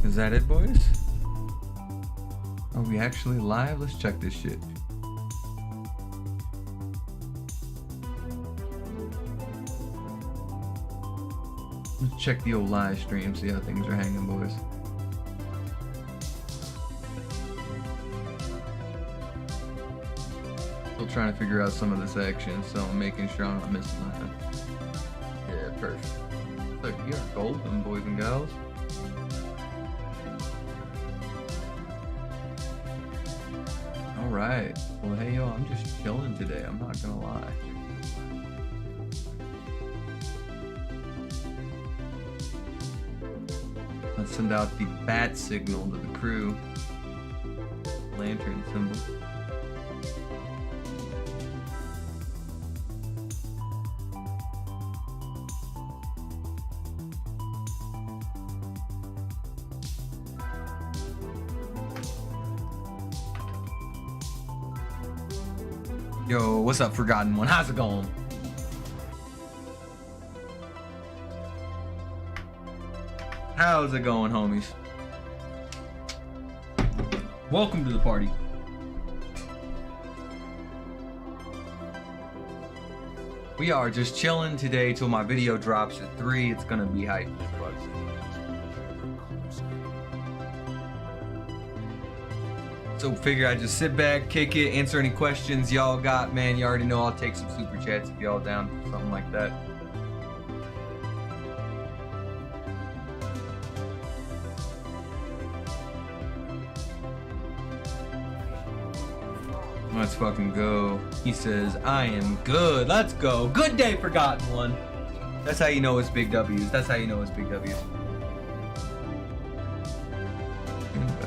Is that it, boys? Are we actually live? Let's check this shit. Let's check the old live stream, see how things are hanging, boys. Still trying to figure out some of this action, so I'm making sure I'm not missing nothing. Yeah, perfect. Look, you're golden, boys and gals. Alright. Well, hey, yo, I'm just chilling today. I'm not gonna lie. Let's send out the bat signal to the crew. Lantern symbol. Yo, what's up, Forgotten One? How's it going? How's it going, homies? Welcome to the party. We are just chilling today till my video drops at 3. It's gonna be hype. So figure I just sit back, kick it, answer any questions y'all got, man. You already know I'll take some super chats if y'all down for something like that. Let's fucking go. He says, I am good. Let's go. Good day, Forgotten One. That's how you know it's big W's. That's how you know it's big W's.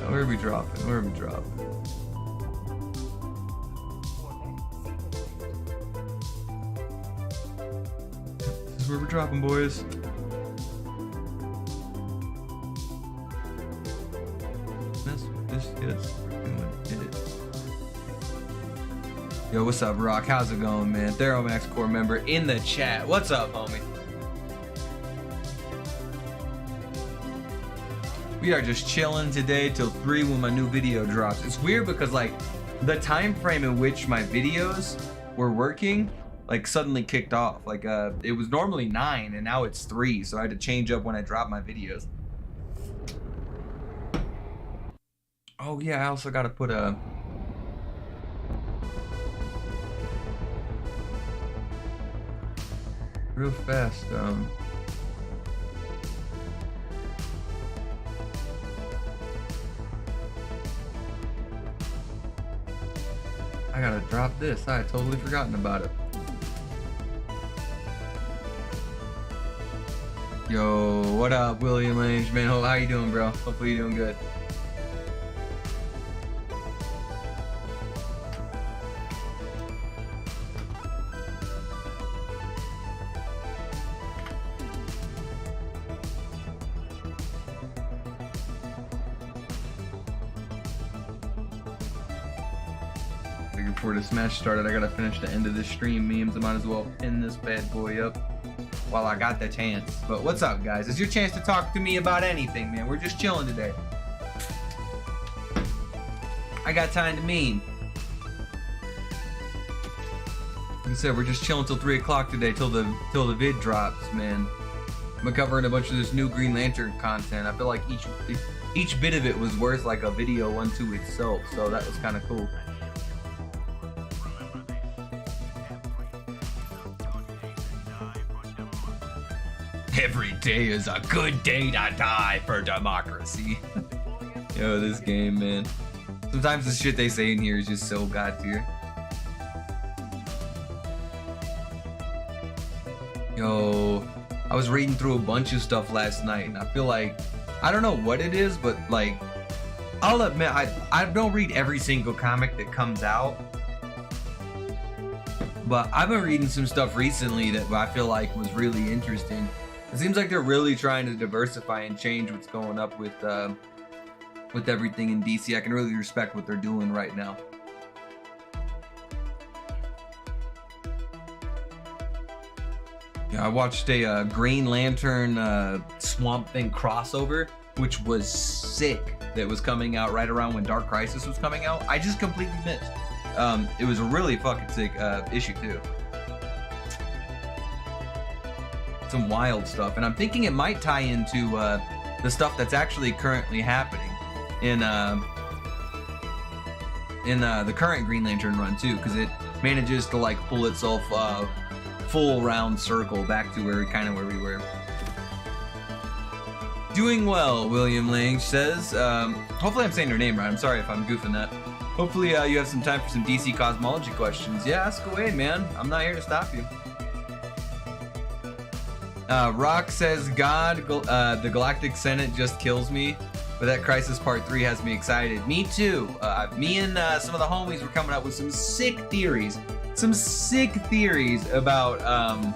Where are we dropping? Where are we dropping? This is where we're dropping, boys. That's what this is. Yo, what's up, Rock? How's it going, man? Theromax Corps member in the chat. What's up, homie? We are just chilling today till 3 when my new video drops. It's weird because like the time frame in which my videos were working like suddenly kicked off. Like it was normally 9 and now it's 3, so I had to change up when I drop my videos. Oh yeah, I also gotta put a real fast I gotta drop this. I had totally forgotten about it. Yo, what up, William Lange, man? How you doing, bro? Hopefully you're doing good. Before the smash started, I gotta finish the end of this stream memes. I might as well pin this bad boy up while I got the chance. But what's up, guys? It's your chance to talk to me about anything, man. We're just chilling today. I got time to meme. Like I said, we're just chilling till 3 o'clock today, till the vid drops, man. I'm covering a bunch of this new Green Lantern content. I feel like each bit of it was worth like a video unto itself, so that was kind of cool. Every day is a good day to die for democracy. Yo, this game, man. Sometimes the shit they say in here is just so god tier. Yo, I was reading through a bunch of stuff last night, and I feel like, I don't know what it is, but like, I'll admit, I don't read every single comic that comes out. But I've been reading some stuff recently that I feel like was really interesting. It seems like they're really trying to diversify and change what's going up with with everything in DC. I can really respect what they're doing right now. Yeah, I watched a Green Lantern Swamp Thing crossover, which was sick. That was coming out right around when Dark Crisis was coming out. I just completely missed. It was a really fucking sick issue too. Some wild stuff, and I'm thinking it might tie into the stuff that's actually currently happening in the current Green Lantern run too, because it manages to like pull itself full round circle back to where we were. Doing well, William Lang says. Hopefully I'm saying your name right. I'm sorry if I'm goofing that. Hopefully you have some time for some DC cosmology questions. Yeah, ask away, man. I'm not here to stop you. Rock says, God, the Galactic Senate just kills me, but that Crisis Part 3 has me excited. Me too. Me and some of the homies were coming up with some sick theories. Some sick theories about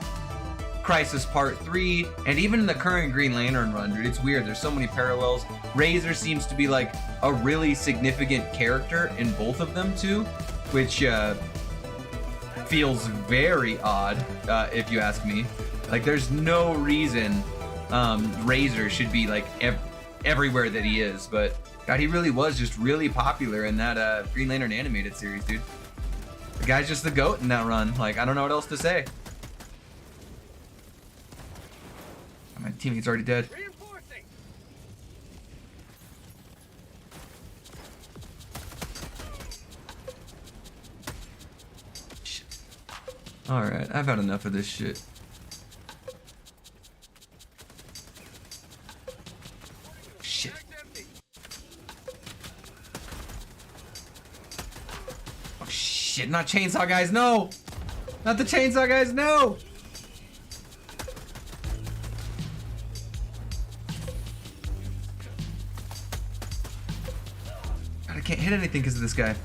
Crisis Part 3, and even the current Green Lantern run, dude. It's weird. There's so many parallels. Razor seems to be like a really significant character in both of them too, which feels very odd, if you ask me. Like, there's no reason Razor should be like everywhere that he is, but God, he really was just really popular in that Green Lantern animated series, dude. The guy's just the GOAT in that run. Like, I don't know what else to say. My teammate's already dead. Shit. Alright, I've had enough of this shit. Shit. Oh shit, not chainsaw guys, no! Not the chainsaw guys, no! God, I can't hit anything because of this guy.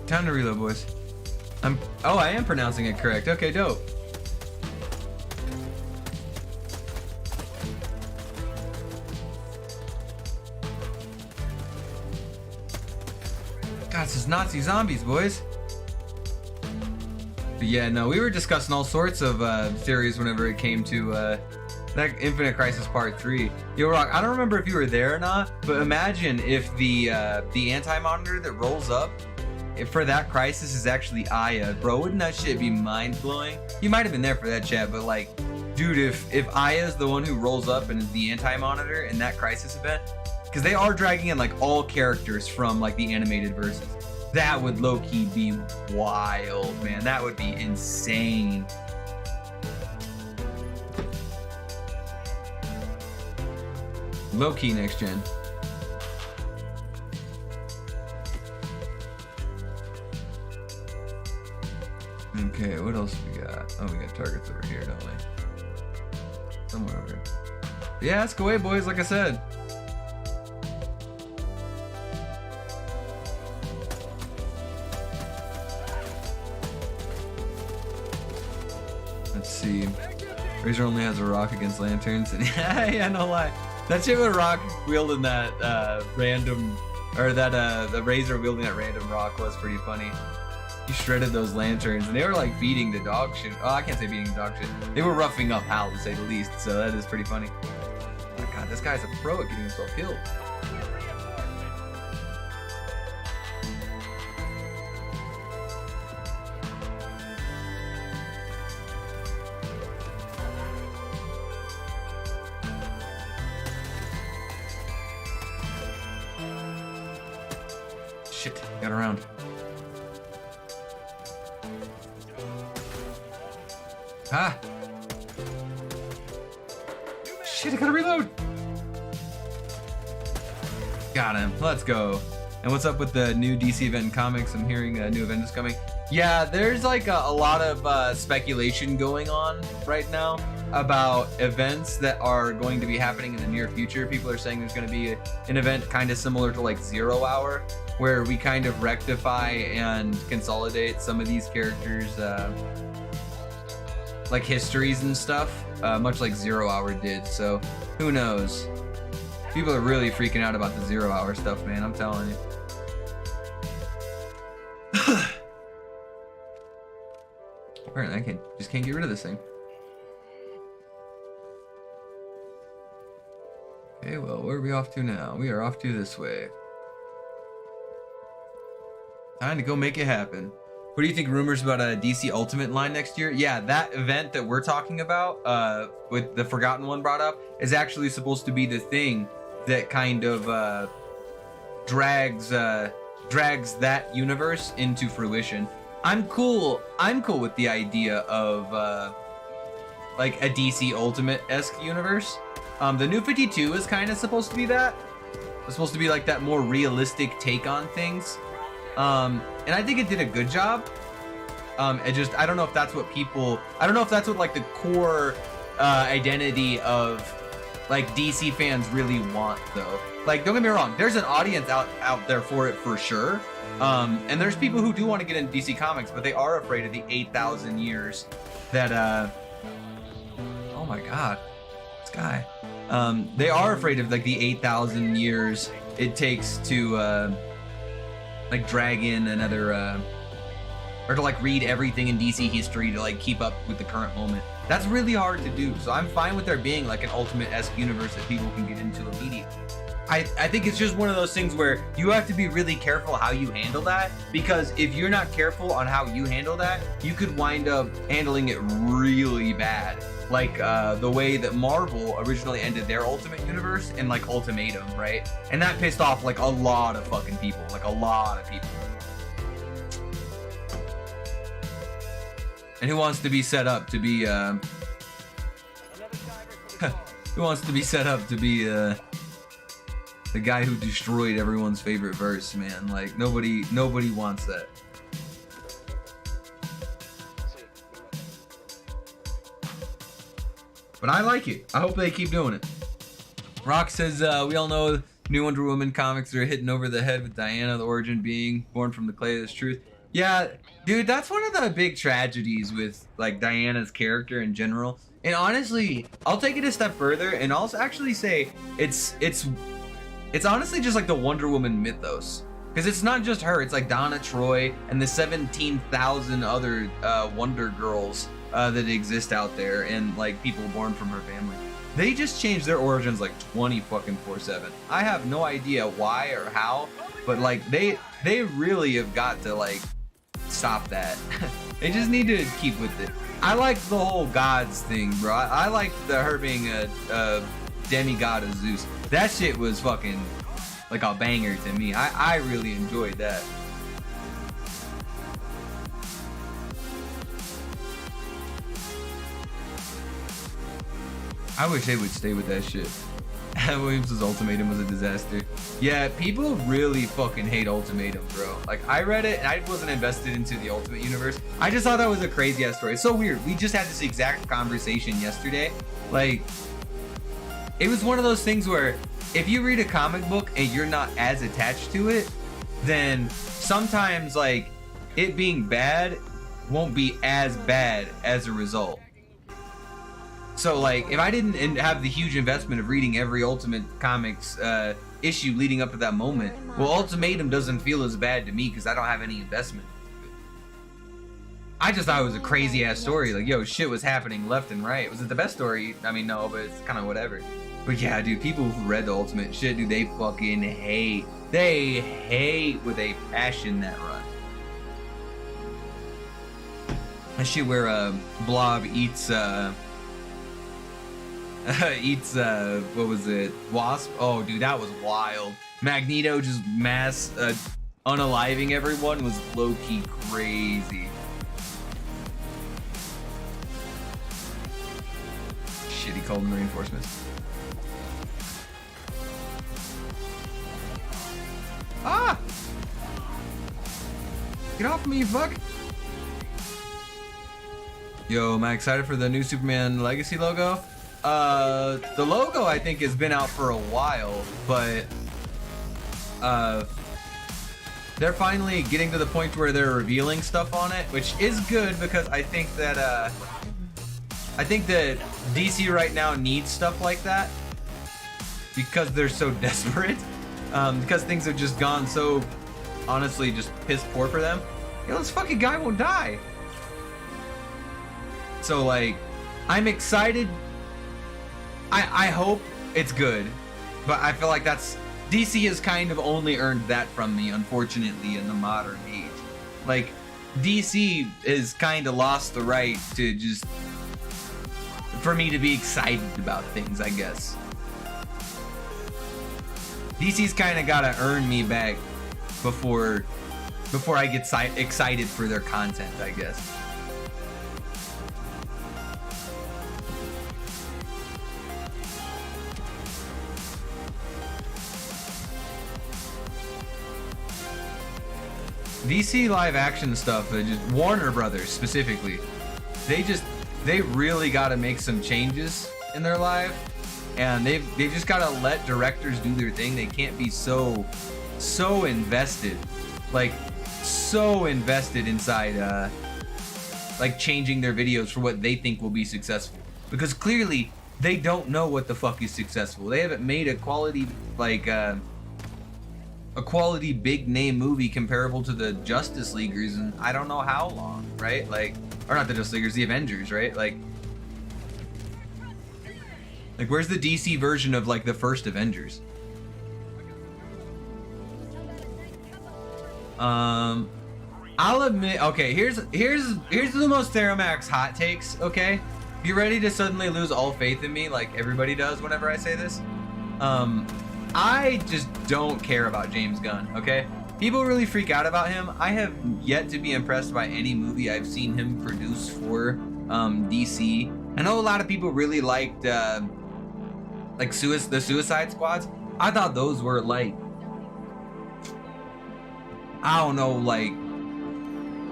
Time to reload, boys. Oh, I am pronouncing it correct. Okay, dope. God, this is Nazi zombies, boys. But yeah, no, we were discussing all sorts of theories whenever it came to that Infinite Crisis Part 3. Yo, Rock, I don't remember if you were there or not, but imagine if the anti-monitor that rolls up for that crisis is actually Aya. Bro, wouldn't that shit be mind-blowing? You might have been there for that chat, but like, dude, if Aya's the one who rolls up and is the anti-monitor in that crisis event, because they are dragging in like all characters from like the animated verses, that would low-key be wild, man. That would be insane. Low-key next gen. Okay, what else we got? Oh, we got targets over here, don't we? Somewhere over here. Yeah, let's go away, boys, like I said. Let's see. Razor only has a rock against lanterns. And yeah, no lie. That shit with Rock wielding that random, or that the Razor wielding that random rock was pretty funny. He shredded those lanterns, and they were like beating the dog shit. Oh, I can't say beating the dog shit. They were roughing up Hal, to say the least. So that is pretty funny. Oh my God, this guy's a pro at getting himself killed. Shit, got around. Ah! Shit, I gotta reload! Got him. Let's go. And what's up with the new DC event in comics? I'm hearing a new event is coming. Yeah, there's like a lot of speculation going on right now about events that are going to be happening in the near future. People are saying there's going to be an event kind of similar to like 0 Hour, where we kind of rectify and consolidate some of these characters' like histories and stuff, much like 0 Hour did. So who knows? People are really freaking out about the 0 Hour stuff, man. I'm telling you. Apparently, I just can't get rid of this thing. Okay, well, where are we off to now? We are off to this way. Time to go make it happen. What do you think rumors about a DC Ultimate line next year? Yeah, that event that we're talking about, with the Forgotten One brought up, is actually supposed to be the thing that kind of drags that universe into fruition. I'm cool with the idea of like a DC Ultimate-esque universe. The New 52 is kind of supposed to be that. It's supposed to be like that more realistic take on things. And I think it did a good job. I don't know if that's what like the core identity of like DC fans really want though. Like, don't get me wrong, there's an audience out there for it for sure. And there's people who do want to get into DC Comics, but they are afraid of the 8,000 years that oh my god, this guy. They are afraid of like the 8,000 years it takes to like drag in another or to like read everything in DC history to like keep up with the current moment. That's really hard to do. So I'm fine with there being like an Ultimate-esque universe that people can get into immediately. I think it's just one of those things where you have to be really careful how you handle that, because if you're not careful on how you handle that, you could wind up handling it really bad. Like the way that Marvel originally ended their Ultimate Universe in like Ultimatum, right? And that pissed off like a lot of fucking people, like a lot of people. And who wants to be set up to be who wants to be set up to be the guy who destroyed everyone's favorite verse, man? Like nobody wants that. But I like it. I hope they keep doing it. Rock says, we all know new Wonder Woman comics are hitting over the head with Diana, the origin being born from the clay of this truth. Yeah, dude, that's one of the big tragedies with like Diana's character in general. And honestly, I'll take it a step further and I'll actually say it's honestly just like the Wonder Woman mythos. Because it's not just her, it's like Donna Troy and the 17,000 other Wonder Girls that exist out there, and like people born from her family. They just changed their origins like 24/7. I have no idea why or how, but like they really have got to like stop that. They just need to keep with it. I like the whole gods thing, bro. I like her being a demigod of Zeus. That shit was fucking like a banger to me. I really enjoyed that. I wish they would stay with that shit. Williams' Ultimatum was a disaster. Yeah, people really fucking hate Ultimatum, bro. Like, I read it and I wasn't invested into the Ultimate Universe. I just thought that was a crazy ass story. It's so weird. We just had this exact conversation yesterday. Like, it was one of those things where if you read a comic book and you're not as attached to it, then sometimes like it being bad won't be as bad as a result. So like if I didn't have the huge investment of reading every Ultimate Comics issue leading up to that moment, well, Ultimatum doesn't feel as bad to me because I don't have any investment. I just thought it was a crazy ass story. Like, yo, shit was happening left and right. Was it the best story? I mean, no, but it's kind of whatever. But yeah, dude, people who read the Ultimate shit, dude, they fucking hate. They hate with a passion that run. That shit where Blob eats what was it? Wasp? Oh, dude, that was wild. Magneto just mass unaliving everyone was low-key crazy. Shit, he called them reinforcements. Ah! Get off me, you fuck! Yo, am I excited for the new Superman Legacy logo? The logo I think has been out for a while, but they're finally getting to the point where they're revealing stuff on it, which is good because I think that I think that DC right now needs stuff like that because they're so desperate. Because things have just gone so, honestly, just piss poor for them. Yo, this fucking guy won't die. So, like, I'm excited. I hope it's good. But I feel like DC has kind of only earned that from me, unfortunately, in the modern age. Like, DC has kind of lost the right to just, for me to be excited about things, I guess. DC's kind of got to earn me back before I get excited for their content, I guess. DC live action stuff, just Warner Brothers specifically, they really got to make some changes in their life, and they've just got to let directors do their thing. They can't be so invested, like so invested inside like changing their videos for what they think will be successful, because clearly they don't know what the fuck is successful. They haven't made a quality like a quality big name movie comparable to the Justice Leaguers in I don't know how long, right? Like, or not the Justice Leaguers, the Avengers, right? Like where's the DC version of like the first Avengers? I'll admit, okay, here's the LumosTheromax hot takes, okay? You ready to suddenly lose all faith in me like everybody does whenever I say this? I just don't care about James Gunn, okay? People really freak out about him. I have yet to be impressed by any movie I've seen him produce for DC. I know a lot of people really liked the Suicide Squads. I thought those were like, I don't know, like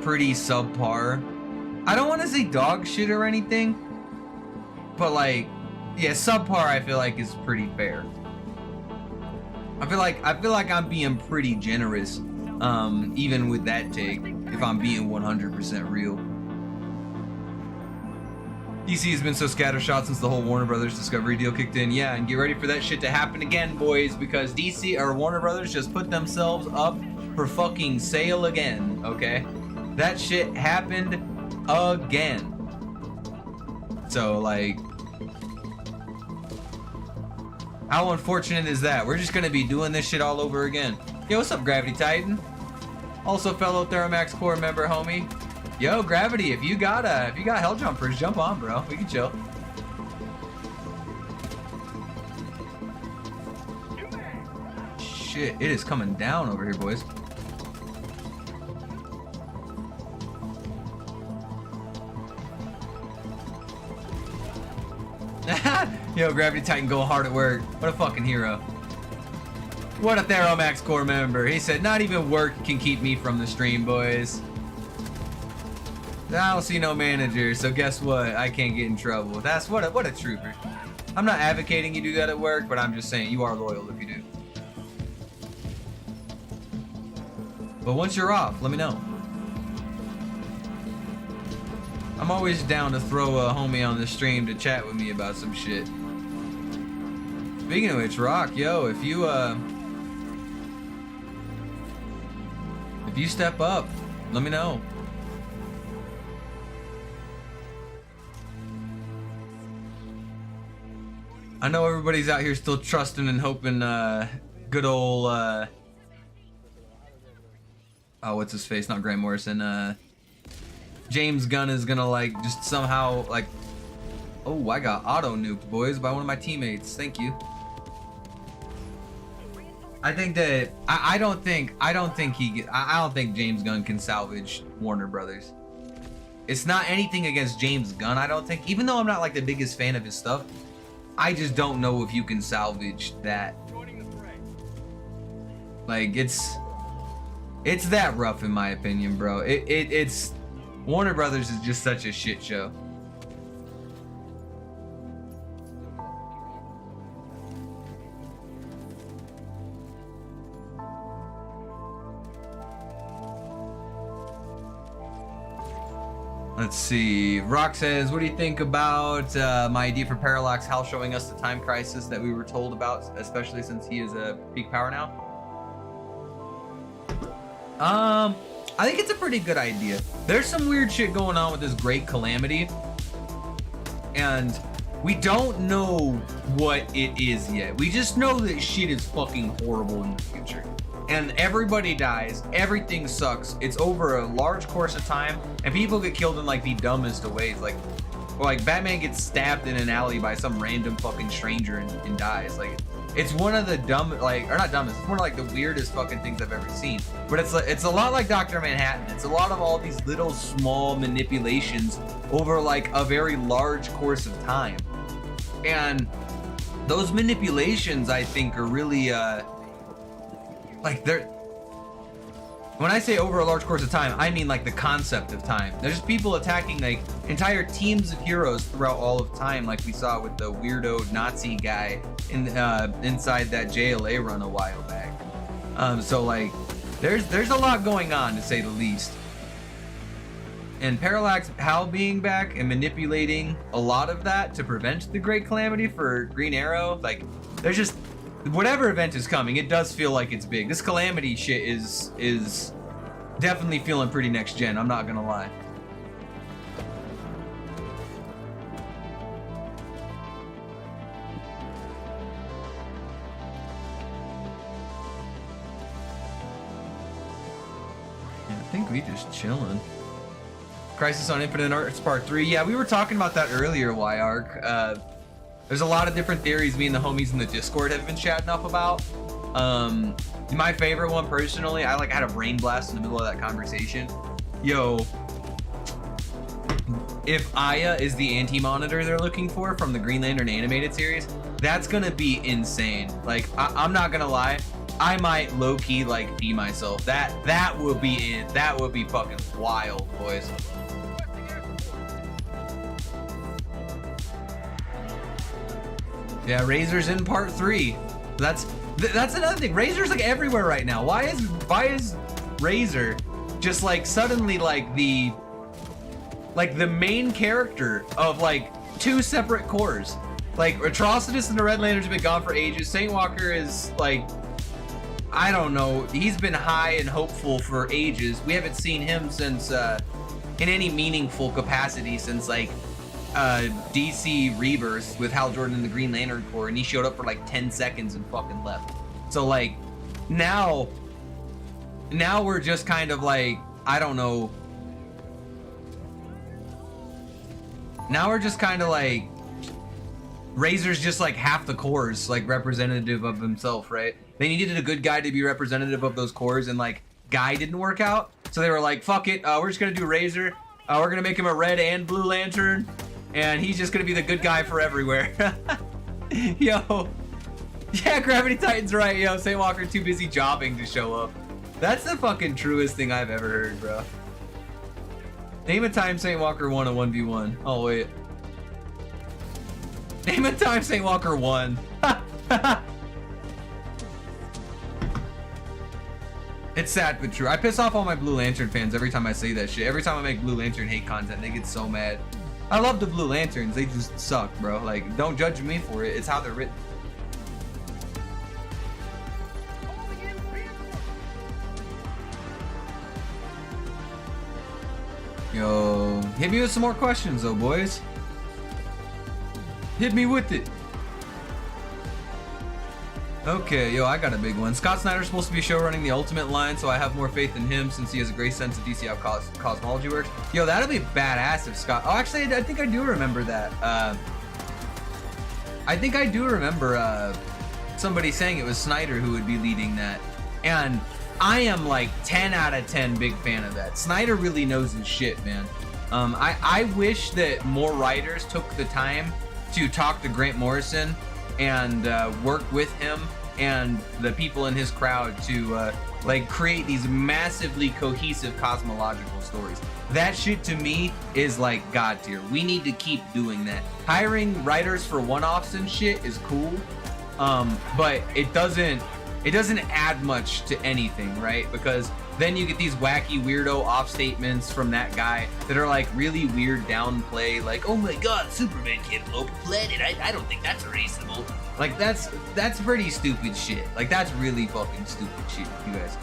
pretty subpar. I don't want to say dog shit or anything, but like, yeah, subpar I feel like is pretty fair. I feel like I'm being pretty generous, even with that take, if I'm being 100% real. DC has been so scattershot since the whole Warner Brothers Discovery deal kicked in. Yeah, and get ready for that shit to happen again, boys, because DC or Warner Brothers just put themselves up for fucking sale again, okay? That shit happened again. So, like, how unfortunate is that? We're just gonna be doing this shit all over again. Yo, what's up, Gravity Titan? Also, fellow Theromax Corps member, homie. Yo, Gravity, if you got hell jumpers, jump on, bro. We can chill. Shit, it is coming down over here, boys. Yo, Gravity Titan go hard at work. What a fucking hero. What a Theromax Corps member. He said, not even work can keep me from the stream, boys. I don't see no manager, so guess what? I can't get in trouble. That's what a trooper. I'm not advocating you do that at work, but I'm just saying you are loyal if you do. But once you're off, let me know. I'm always down to throw a homie on the stream to chat with me about some shit. Speaking of which, Rock, yo, if you step up, let me know. I know everybody's out here still trusting and hoping good old oh, what's his face? Not Grant Morrison. James Gunn is gonna like just somehow like, oh, I got auto nuked, boys, by one of my teammates. Thank you. I think that I don't think James Gunn can salvage Warner Brothers. It's not anything against James Gunn, I don't think. Even though I'm not like the biggest fan of his stuff, I just don't know if you can salvage that. Like it's that rough in my opinion, bro. It's Warner Brothers is just such a shit show. Let's see. Rock says, what do you think about my idea for Parallax Hal showing us the time crisis that we were told about, especially since he is a peak power now? I think it's a pretty good idea. There's some weird shit going on with this Great Calamity, and we don't know what it is yet. We just know that shit is fucking horrible in the future. And everybody dies, everything sucks. It's over a large course of time, and people get killed in like the dumbest of ways. Like Batman gets stabbed in an alley by some random fucking stranger and dies. Like, it's one of the not dumbest, it's one of like the weirdest fucking things I've ever seen. But it's a lot like Dr. Manhattan. It's a lot of all these little small manipulations over like a very large course of time. And those manipulations, I think, are really like when I say over a large course of time, I mean like the concept of time. There's people attacking like entire teams of heroes throughout all of time, like we saw with the weirdo Nazi guy inside that JLA run a while back. So like there's a lot going on, to say the least. And Parallax Hal being back and manipulating a lot of that to prevent the Great Calamity for Green Arrow, like there's just whatever event is coming, it does feel like it's big. This Calamity shit is definitely feeling pretty next gen, I'm not gonna lie. Yeah, I think we just chilling. Crisis on Infinite Earths Part 3. Yeah, we were talking about that earlier, Y-Arc. There's a lot of different theories me and the homies in the Discord have been chatting up about. My favorite one, personally, I had a brain blast in the middle of that conversation. Yo, if Aya is the anti-monitor they're looking for from the Green Lantern animated series, that's gonna be insane. Like, I'm not gonna lie, I might low-key like be myself. That would be it. That would be fucking wild, boys. Yeah, Razor's in Part 3. That's another thing. Razor's like everywhere right now. Why is Razor just like suddenly like the main character of like two separate corps? Like Atrocitus and the Red Lantern's been gone for ages. Saint Walker is like, I don't know. He's been high and hopeful for ages. We haven't seen him since in any meaningful capacity since like DC Rebirth with Hal Jordan and the Green Lantern Corps, and he showed up for like 10 seconds and fucking left. So like now we're just kind of like, I don't know. Now we're just kind of like, Razor's just like half the corps, like representative of himself, right? They needed a good guy to be representative of those corps, and like Guy didn't work out, so they were like, fuck it, we're just gonna do Razor. We're gonna make him a red and blue lantern, and he's just gonna be the good guy for everywhere. Yo, yeah, Gravity Titan's right. Yo, Saint Walker too busy jobbing to show up. That's the fucking truest thing I've ever heard, bro. Name a time Saint Walker won a 1v1. Oh wait. Name a time Saint Walker won. It's sad but true. I piss off all my Blue Lantern fans every time I say that shit. Every time I make Blue Lantern hate content, they get so mad. I love the Blue Lanterns. They just suck, bro. Like, don't judge me for it. It's how they're written. Yo, hit me with some more questions though, boys. Hit me with it. Okay, yo, I got a big one. Scott Snyder's supposed to be show running the Ultimate line, so I have more faith in him since he has a great sense of DC how cosmology works. Yo, that'll be badass if Scott... Oh, actually, I think I do remember that. I think I do remember somebody saying it was Snyder who would be leading that. And I am like 10 out of 10 big fan of that. Snyder really knows his shit, man. I wish that more writers took the time to talk to Grant Morrison and work with him and the people in his crowd to like create these massively cohesive cosmological stories. That shit to me is like god tier. We need to keep doing that. Hiring writers for one-offs and shit is cool, but it doesn't add much to anything, right? Because then you get these wacky weirdo off statements from that guy that are like really weird downplay, like, oh my god, Superman can't blow up a planet. I don't think that's reasonable. Like that's pretty stupid shit. Like that's really fucking stupid shit, you guys.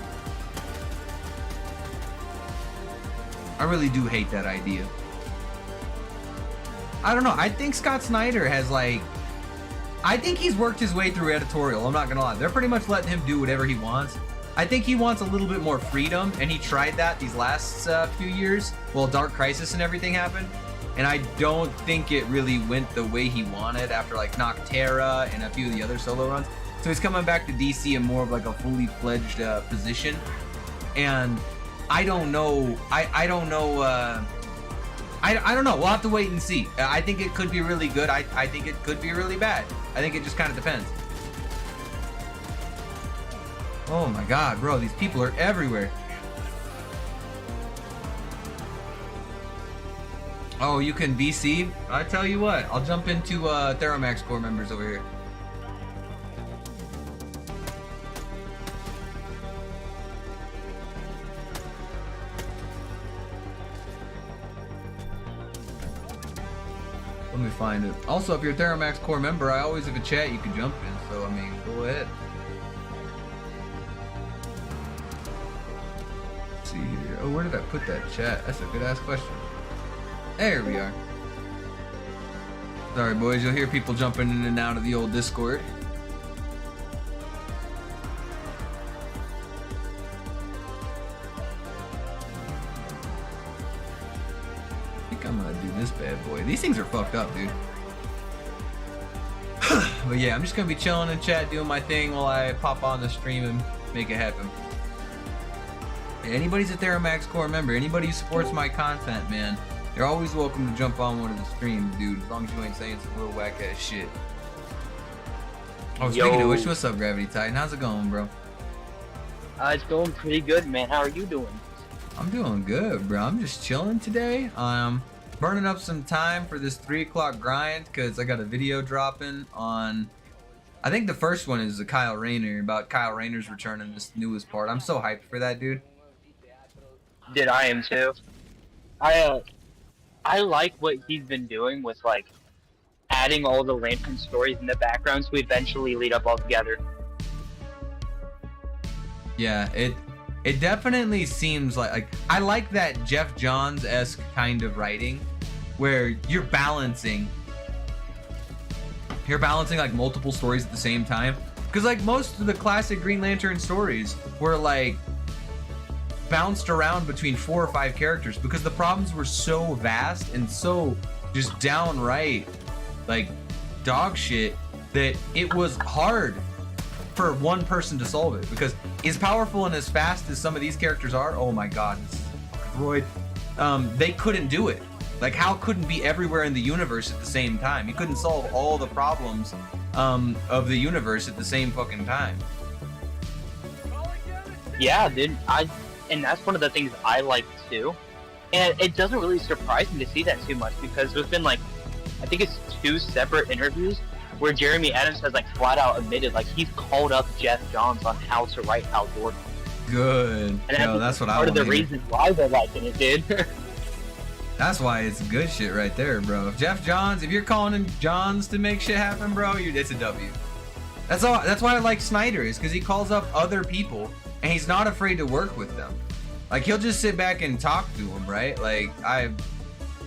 I really do hate that idea. I don't know. I think Scott Snyder has like, I think he's worked his way through editorial. I'm not gonna lie. They're pretty much letting him do whatever he wants. I think he wants a little bit more freedom, and he tried that these last few years. Well, Dark Crisis and everything happened, and I don't think it really went the way he wanted after like Noctera and a few of the other solo runs. So he's coming back to DC in more of like a fully fledged position, and I don't know. I don't know. I don't know. We'll have to wait and see. I think it could be really good. I think it could be really bad. I think it just kind of depends. Oh my god, bro, these people are everywhere. Oh, you can VC? I tell you what, I'll jump into Theromax Corps members over here. Let me find it. Also, if you're a Theromax Corps member, I always have a chat you can jump in, so I mean, go ahead. Let's see here. Oh, where did I put that chat? That's a good ass question. There we are. Sorry, boys, you'll hear people jumping in and out of the old Discord. I'm gonna do this bad boy. These things are fucked up, dude. But yeah, I'm just gonna be chilling in chat, doing my thing while I pop on the stream and make it happen. Anybody's a Theromax Corps member, anybody who supports my content, man, you're always welcome to jump on one of the streams, dude, as long as you ain't saying some real whack ass shit. Oh, speaking of which, what's up, Gravity Titan? How's it going, bro? It's going pretty good, man. How are you doing? I'm doing good, bro. I'm just chilling today. Burning up some time for this 3 o'clock grind because I got a video dropping on, I think the first one is the Kyle Rayner, about Kyle Rayner's return in this newest part. I'm so hyped for that, dude. Dude, I am too. I like what he's been doing with like adding all the Lantern stories in the background so we eventually lead up all together. Yeah, it definitely seems like I like that Jeff Johns-esque kind of writing where you're balancing like multiple stories at the same time, because like most of the classic Green Lantern stories were like bounced around between 4 or 5 characters because the problems were so vast and so just downright like dog shit that it was hard for one person to solve it, because as powerful and as fast as some of these characters are, oh my god, this is droid, they couldn't do it. Like, Hal couldn't be everywhere in the universe at the same time. He couldn't solve all the problems of the universe at the same fucking time. Yeah, dude, and that's one of the things I like too. And it doesn't really surprise me to see that too much, because there's been like, I think it's 2 separate interviews where Jeremy Adams has like flat out admitted like he's called up Jeff Johns on how to write Hal Jordan. Good. And no, that's what I want. Part of the reason why they're liking it, dude. That's why it's good shit right there, bro. Jeff Johns, if you're calling him Johns to make shit happen, bro, it's a W. That's all. That's why I like Snyder, is because he calls up other people and he's not afraid to work with them. Like, he'll just sit back and talk to them, right? Like,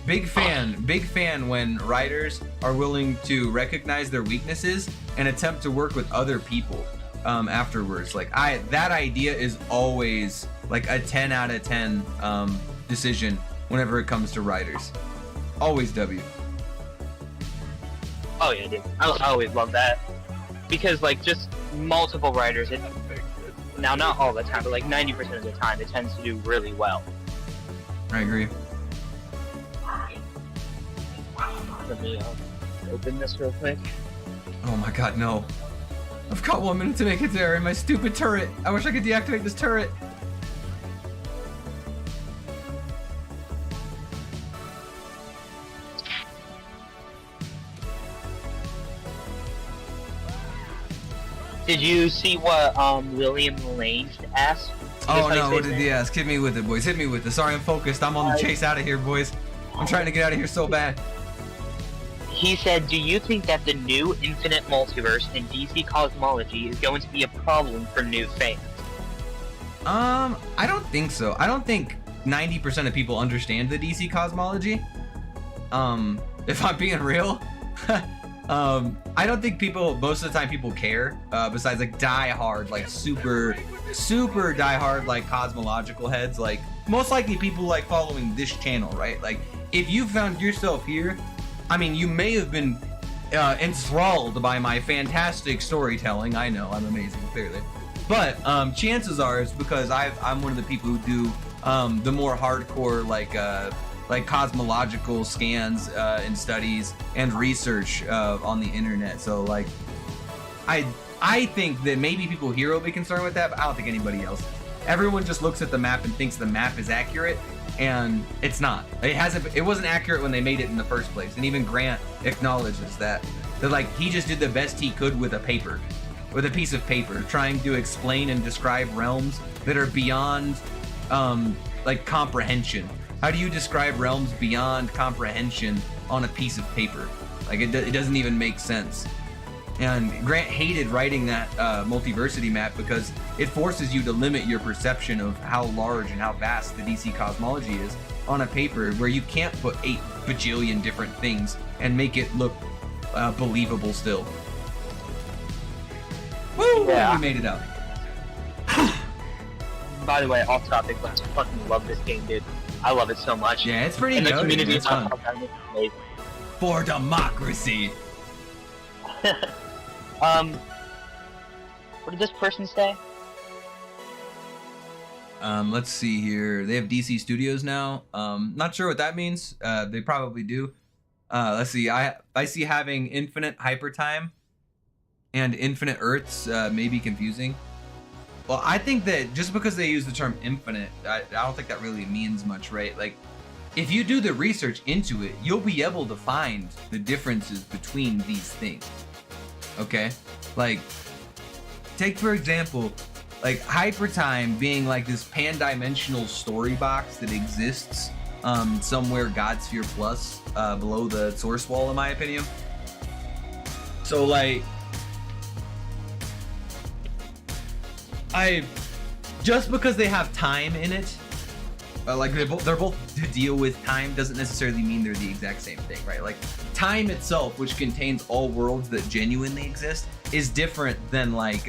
big fan when writers are willing to recognize their weaknesses and attempt to work with other people afterwards. Like, that idea is always like a 10 out of 10 decision whenever it comes to writers. Always W. Oh yeah, dude. I always love that, because like just multiple writers. Now, not all the time, but like 90% of the time, it tends to do really well. I agree. Let me open this real quick. Oh my god, no. I've got 1 minute to make it there in my stupid turret. I wish I could deactivate this turret. Did you see what William Lange asked? Oh how you no, say what his did name? he ask? Hit me with it, boys. Hit me with it. Sorry, I'm focused. I'm on the chase out of here, boys. I'm trying to get out of here so bad. He said, do you think that the new infinite multiverse in DC cosmology is going to be a problem for new fans? I don't think so. I don't think 90% of people understand the DC cosmology. If I'm being real, I don't think most of the time people care. Besides like die-hard, like super die-hard, like cosmological heads. Like most likely people like following this channel, right? Like if you found yourself here, I mean, you may have been enthralled by my fantastic storytelling. I know I'm amazing, clearly. But chances are it's because I'm one of the people who do the more hardcore like cosmological scans and studies and research on the internet. So like I think that maybe people here will be concerned with that, but I don't think anybody else. Everyone just looks at the map and thinks the map is accurate, and it's not. It wasn't accurate when they made it in the first place. And even Grant acknowledges that like he just did the best he could with a piece of paper, trying to explain and describe realms that are beyond like comprehension. How do you describe realms beyond comprehension on a piece of paper? Like it doesn't even make sense. And Grant hated writing that multiversity map because it forces you to limit your perception of how large and how vast the DC cosmology is on a paper, where you can't put 8 bajillion different things and make it look believable still. Woo! Yeah. We made it out. By the way, off topic, but I fucking love this game, dude. I love it so much. Yeah, it's pretty And the good. community It's fun. amazing. For democracy. What did this person say? Let's see here. They have DC Studios now. Not sure what that means. They probably do. Let's see. I see having infinite hyper time and infinite Earths may be confusing. Well, I think that just because they use the term infinite, I don't think that really means much, right? Like, if you do the research into it, you'll be able to find the differences between these things. Okay? Like, take for example, like hypertime being like this pan-dimensional story box that exists somewhere Godsphere Plus below the source wall, in my opinion. So like, just because they have time in it, like they're both to deal with time, doesn't necessarily mean they're the exact same thing, right? Like time itself, which contains all worlds that genuinely exist, is different than like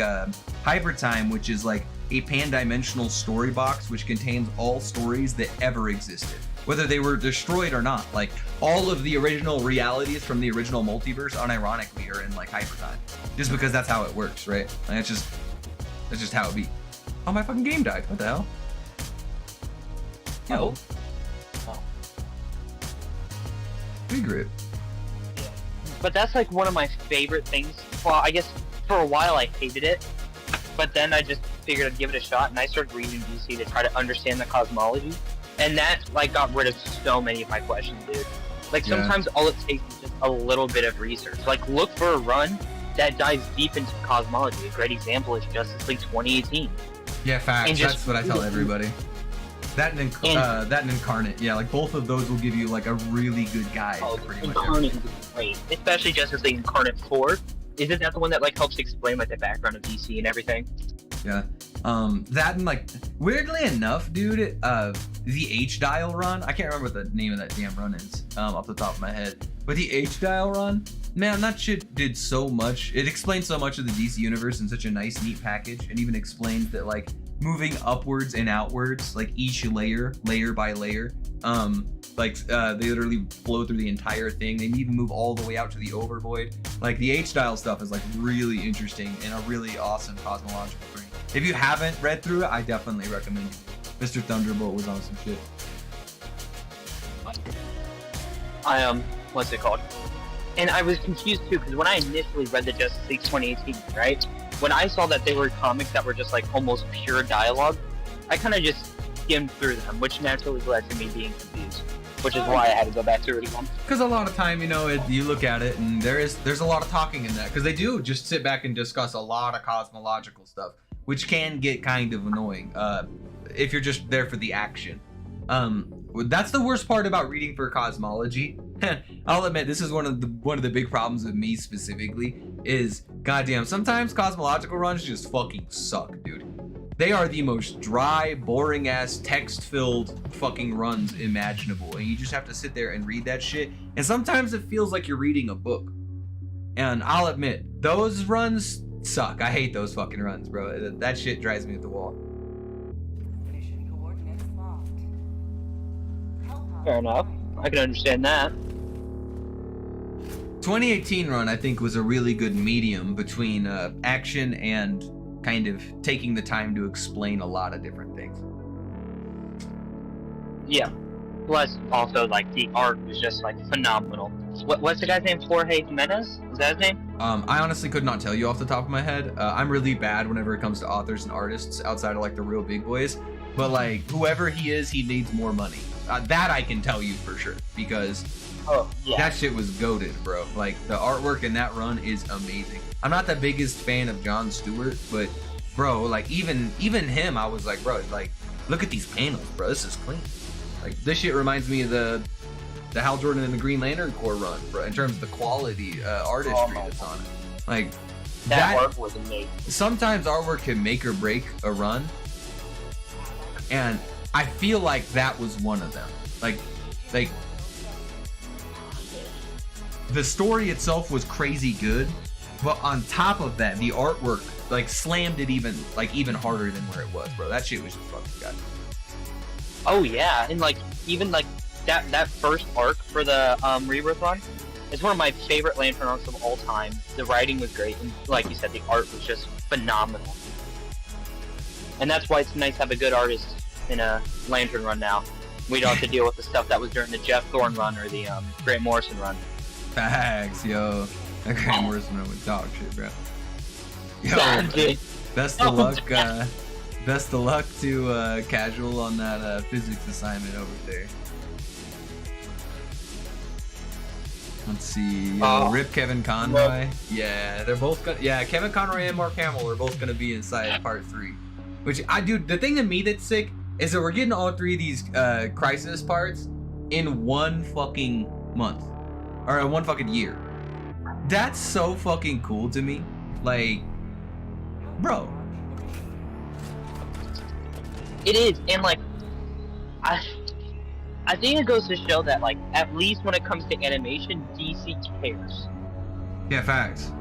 hypertime, which is like a pan-dimensional story box which contains all stories that ever existed, whether they were destroyed or not. Like all of the original realities from the original multiverse, unironically, are in like hypertime, just because that's how it works, right? Like that's just how it be. Oh, my fucking game died. What the hell? Yo. Oh. Regroup. But that's like one of my favorite things. Well, I guess for a while I hated it, but then I just figured I'd give it a shot, and I started reading DC to try to understand the cosmology, and that like got rid of so many of my questions, dude. Like sometimes all it takes is just a little bit of research. Like look for a run that dives deep into cosmology. A great example is Justice League 2018. Yeah, facts. That's what I tell everybody. That and Incarnate. Yeah, like both of those will give you like a really good guide. Oh, to pretty much Incarnate everything. is great. Especially Justice League Incarnate 4. Isn't that the one that like helps explain like the background of DC and everything? Yeah. That and like weirdly enough, dude, the H-Dial run, I can't remember what the name of that damn run is off the top of my head, but the H-Dial run, man, that shit did so much. It explained so much of the DC universe in such a nice, neat package, and even explains that like moving upwards and outwards, like each layer by layer, they literally flow through the entire thing. They even move all the way out to the overvoid. Like the H-Dial stuff is like really interesting and a really awesome cosmological thing. If you haven't read through it, I definitely recommend it. Mr. Thunderbolt was on some shit. What's it called? And I was confused too, because when I initially read the Justice League 2018, right? When I saw that they were comics that were just like almost pure dialogue, I kind of just skimmed through them, which naturally led to me being confused, which is why I had to go back through it again. Because a lot of time, you look at it and there's a lot of talking in that, because they do just sit back and discuss a lot of cosmological stuff, which can get kind of annoying. if you're just there for the action. That's the worst part about reading for cosmology. I'll admit this is one of the big problems with me specifically is goddamn sometimes cosmological runs just fucking suck, dude. They are the most dry, boring ass text-filled fucking runs imaginable, and you just have to sit there and read that shit. And sometimes it feels like you're reading a book. And I'll admit, those runs suck. I hate those fucking runs, bro. That shit drives me at the wall. Fair enough. I can understand that. 2018 run, I think, was a really good medium between action and kind of taking the time to explain a lot of different things. Yeah. Plus, also, like, the art was just, like, phenomenal. What's the guy's name? Jorge Jimenez? Is that his name? I honestly could not tell you off the top of my head. I'm really bad whenever it comes to authors and artists outside of, like, the real big boys. But, like, whoever he is, he needs more money. That I can tell you for sure, because that shit was goated, bro. Like, the artwork in that run is amazing. I'm not the biggest fan of Jon Stewart, but bro, like even him, I was like, bro, like look at these panels, bro. This is clean. Like this shit reminds me of the Hal Jordan and the Green Lantern Corps run, bro. In terms of the quality artistry that's on it. Like that art was amazing. Sometimes artwork can make or break a run, and I feel like that was one of them. Like the story itself was crazy good. But on top of that, the artwork like slammed it even harder than where it was, bro. That shit was just fucking good. Oh yeah, and like even like that first arc for the Rebirth run is one of my favorite Lantern arcs of all time. The writing was great, and like you said, the art was just phenomenal. And that's why it's nice to have a good artist in a Lantern run now. We don't have to deal with the stuff that was during the Jeff Thorne run or the Grant Morrison run. Facts, yo. That Grant Morrison run was dog shit, bro. Yo, best of luck. Best of luck to Casual on that physics assignment over there. Let's see. Rip Kevin Conroy. Yeah, they're both gonna. Yeah, Kevin Conroy and Mark Hamill are both gonna be inside part 3. Which the thing to me that's sick is that we're getting all 3 of these crisis parts in one fucking month or one fucking year. That's so fucking cool to me. Like, bro. It is, and like, I think it goes to show that, like, at least when it comes to animation, DC cares. Yeah, facts.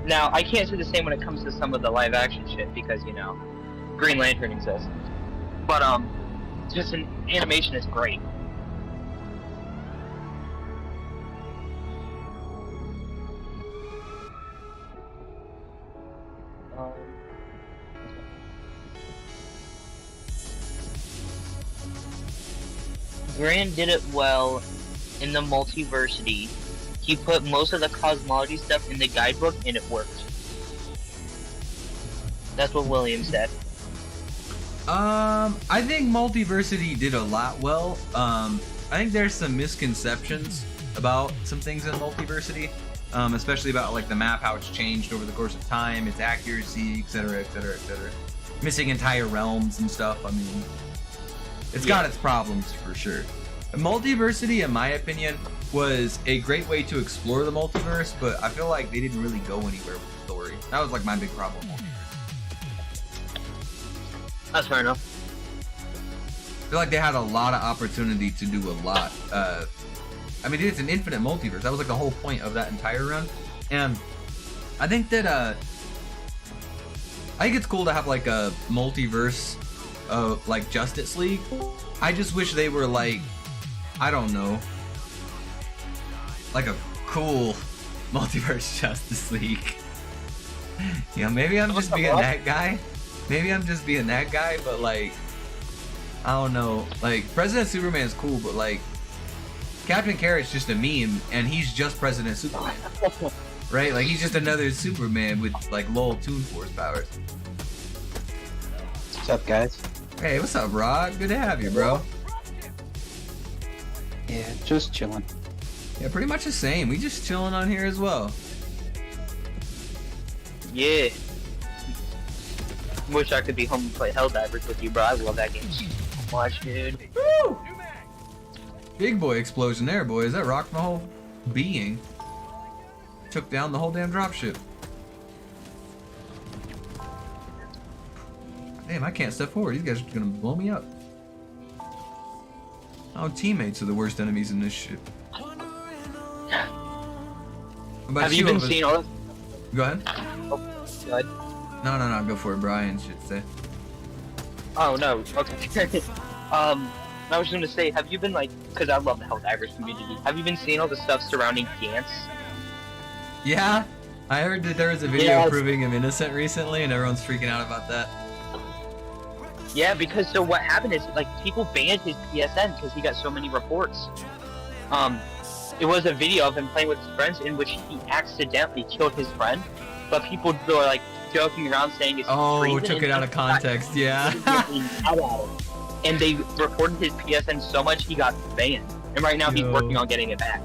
Now, I can't say the same when it comes to some of the live action shit because, you know, Green Lantern exists. But, just an animation is great. Grant did it well in the multiversity. He put most of the cosmology stuff in the guidebook and it worked. That's what William said. I think multiversity did a lot well. I think there's some misconceptions about some things in multiversity, especially about like the map, how it's changed over the course of time, its accuracy, etc., etc., etc. Missing entire realms and stuff. I mean, it's got its problems for sure. Multiversity, in my opinion, was a great way to explore the multiverse, but I feel like they didn't really go anywhere with the story. That was like my big problem with multiverse. That's fair enough. I feel like they had a lot of opportunity to do a lot. I mean, dude, it's an infinite multiverse. That was like the whole point of that entire run. And I think that I think it's cool to have like a multiverse of like Justice League. I just wish they were like, I don't know, like a cool multiverse Justice League. You know, maybe I'm just being that guy. Maybe I'm just being that guy, but like, I don't know. Like, President Superman is cool, but like, Captain Carrot's just a meme, and he's just President Superman. Right? Like, he's just another Superman with like LOL Toon Force powers. What's up, guys? Hey, what's up, Rod? Good to have you, bro. Yeah, just chilling. Yeah, pretty much the same. We just chilling on here as well. Yeah. Wish I could be home and play Helldivers with you, bro. I love that game so much, dude. Woo! Big boy explosion there, boys. That rocked my whole being. Took down the whole damn dropship. Damn, I can't step forward. These guys are gonna blow me up. Oh, teammates are the worst enemies in this shit. Have you been seeing all this? Go ahead. Oh, good. No, go for it, Brian. Shit, say. Oh no. Okay. I was gonna say, have you been like, because I love the Helldivers community. Have you been seeing all the stuff surrounding Gantz? Yeah, I heard that there was a video proving him innocent recently, and everyone's freaking out about that. Yeah, because so what happened is like people banned his PSN because he got so many reports. It was a video of him playing with his friends in which he accidentally killed his friend, but people were like joking around saying it's treason, took it out of context, yeah. And they reported his PSN so much he got banned, and right now he's working on getting it back.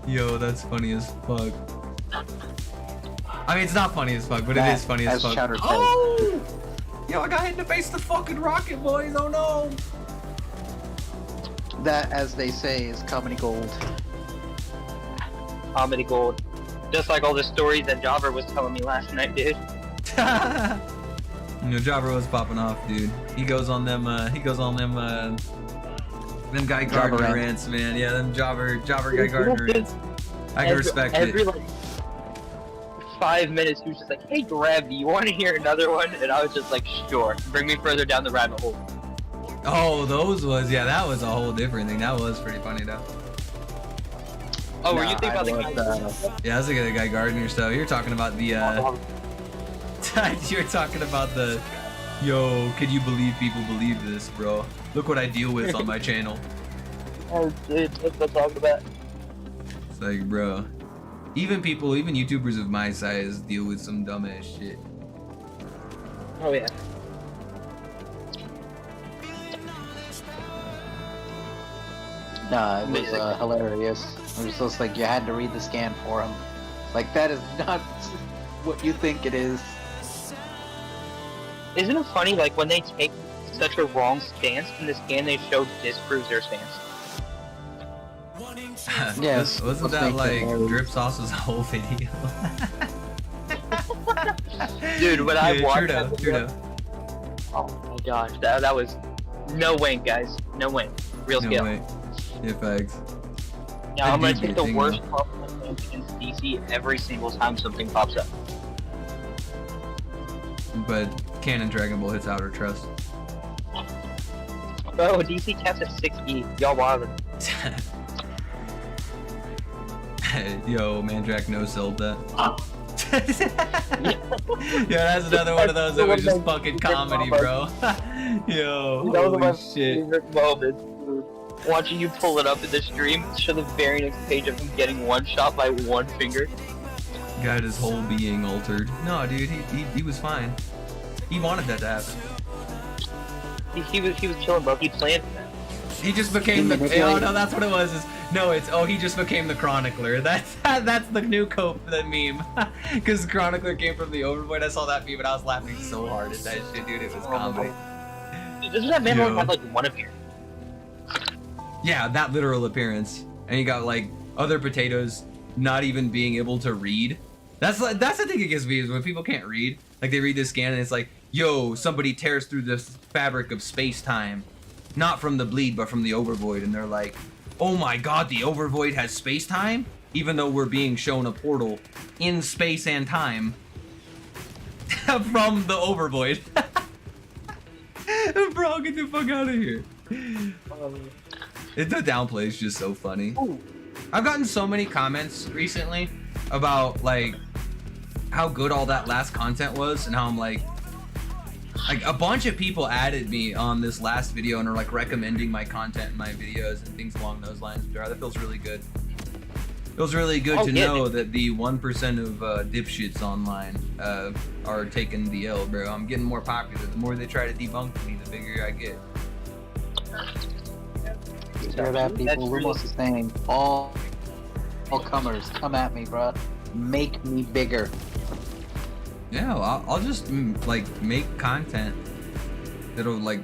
Yo, that's funny as fuck. I mean, it's not funny as fuck, but it is funny as fuck. Oh! Yo, I got hit in the face with the fucking rocket, boys. Oh no! That, as they say, is comedy gold. Comedy gold. Just like all the stories that Jobber was telling me last night, dude. You know, Jobber was popping off, dude. He goes on them Guy Gardner rants, man. Yeah, them Jobber Guy Gardner rants. I can respect it. Every, like, 5 minutes, he was just like, "Hey, Gravity, you want to hear another one?" And I was just like, "Sure, bring me further down the rabbit hole." Oh, yeah, that was a whole different thing. That was pretty funny though. Oh, were you thinking about the guy? Yeah, I was thinking of the Guy Gardner stuff. You're talking about the you're talking about the, yo, can you believe people believe this, bro? Look what I deal with on my channel. Oh, dude, that's what I'm talking about. It's like, bro, even YouTubers of my size deal with some dumbass shit. Oh yeah. Nah, it was hilarious. It was just like you had to read the scan for him. Like, that is not what you think it is. Isn't it funny, like, when they take such a wrong stance in the scan, they show disproves their stance? Yes. Wasn't that like Drip Sauce's whole video? Dude, when I watched that video, oh my gosh, that was no wink, guys. No wink. Real scale. Way. Yeah, facts. Now I'm gonna take the worst compliment against DC every single time something pops up. But Cannon Dragon Ball hits Outer Trust. Bro, DC caps at 6E. Y'all wild. Yo, Mandrak no-sold that. Yeah, that's another one of those that was just fucking comedy, bro. Yo, that was my holy shit. favorite moment. Watching you pull it up in the stream, show the very next page of him getting one shot by one finger. Got his whole being altered. No, dude, he was fine. He wanted that to happen. He was chilling, bro. He planned that. He just became the. Oh no, that's what it was. He just became the chronicler. That's the new cope, the meme. Because chronicler came from the Overvoid. I saw that meme and I was laughing so hard at that shit, dude. It was comedy. Doesn't that man only have like one appearance? Yeah, that literal appearance. And you got like other potatoes not even being able to read. That's the thing that gets me is when people can't read. Like they read this scan and it's like, yo, somebody tears through this fabric of space-time. Not from the bleed, but from the Overvoid. And they're like, oh my god, the Overvoid has space-time? Even though we're being shown a portal in space and time from the Overvoid. Bro, get the fuck out of here. The downplay is just so funny. Ooh. I've gotten so many comments recently about like how good all that last content was and how I'm like a bunch of people added me on this last video and are like recommending my content and my videos and things along those lines. That feels really good. Feels really good to know that the 1% of dipshits online are taking the L, bro. I'm getting more popular. The more they try to debunk me, the bigger I get. Hear that, people? Lumos is saying, all comers, come at me, bro. Make me bigger. Yeah, well, I'll just like make content that'll like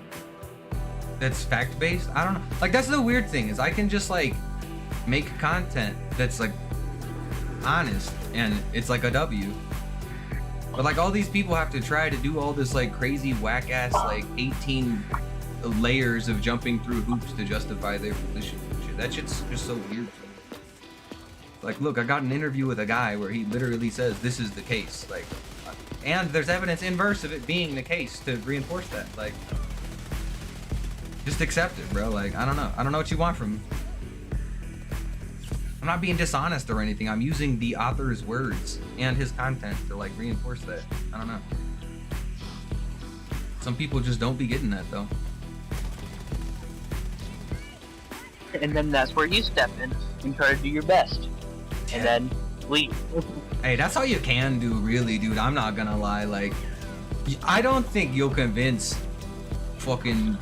that's fact-based. I don't know. Like that's the weird thing is I can just like make content that's like honest and it's like a W. But like all these people have to try to do all this like crazy whack ass like 18 layers of jumping through hoops to justify their position. That shit's just so weird to me. Like, look, I got an interview with a guy where he literally says this is the case. Like, and there's evidence inverse of it being the case to reinforce that. Like, just accept it, bro. Like, I don't know. I don't know what you want from me. I'm not being dishonest or anything. I'm using the author's words and his content to like reinforce that. I don't know. Some people just don't be getting that though. And then that's where you step in and try to do your best. And then leave. Hey, that's all you can do, really, dude. I'm not gonna lie. Like, I don't think you'll convince fucking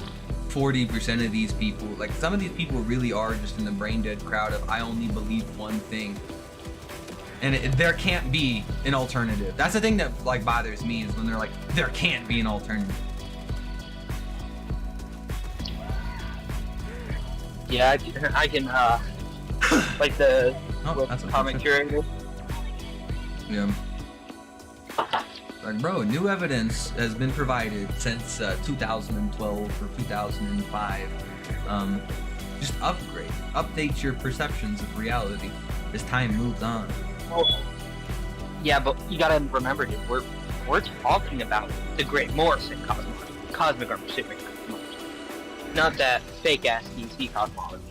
40% of these people. Like, some of these people really are just in the brain dead crowd of I only believe one thing. And there can't be an alternative. That's the thing that like bothers me is when they're like, there can't be an alternative. Yeah, I can like the comic curator. Yeah. Like, bro, new evidence has been provided since 2012 or 2005. Just update your perceptions of reality as time moves on. Oh. Yeah, but you gotta remember, dude, we're talking about the Great Morrison cosmic or Pacific cosmology, not that fake ass DC cosmology.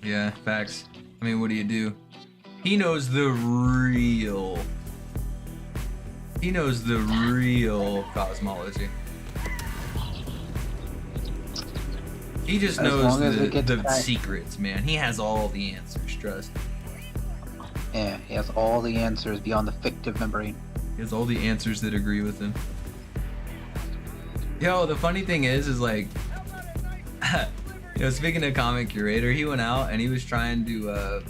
Yeah, facts. I mean, what do you do? He knows the real. He knows the real cosmology. He just knows the secrets, man. He has all the answers, trust. Yeah, he has all the answers beyond the fictive membrane. He has all the answers that agree with him. Yo, the funny thing is like, you know, speaking of comic curator, he went out and he was trying to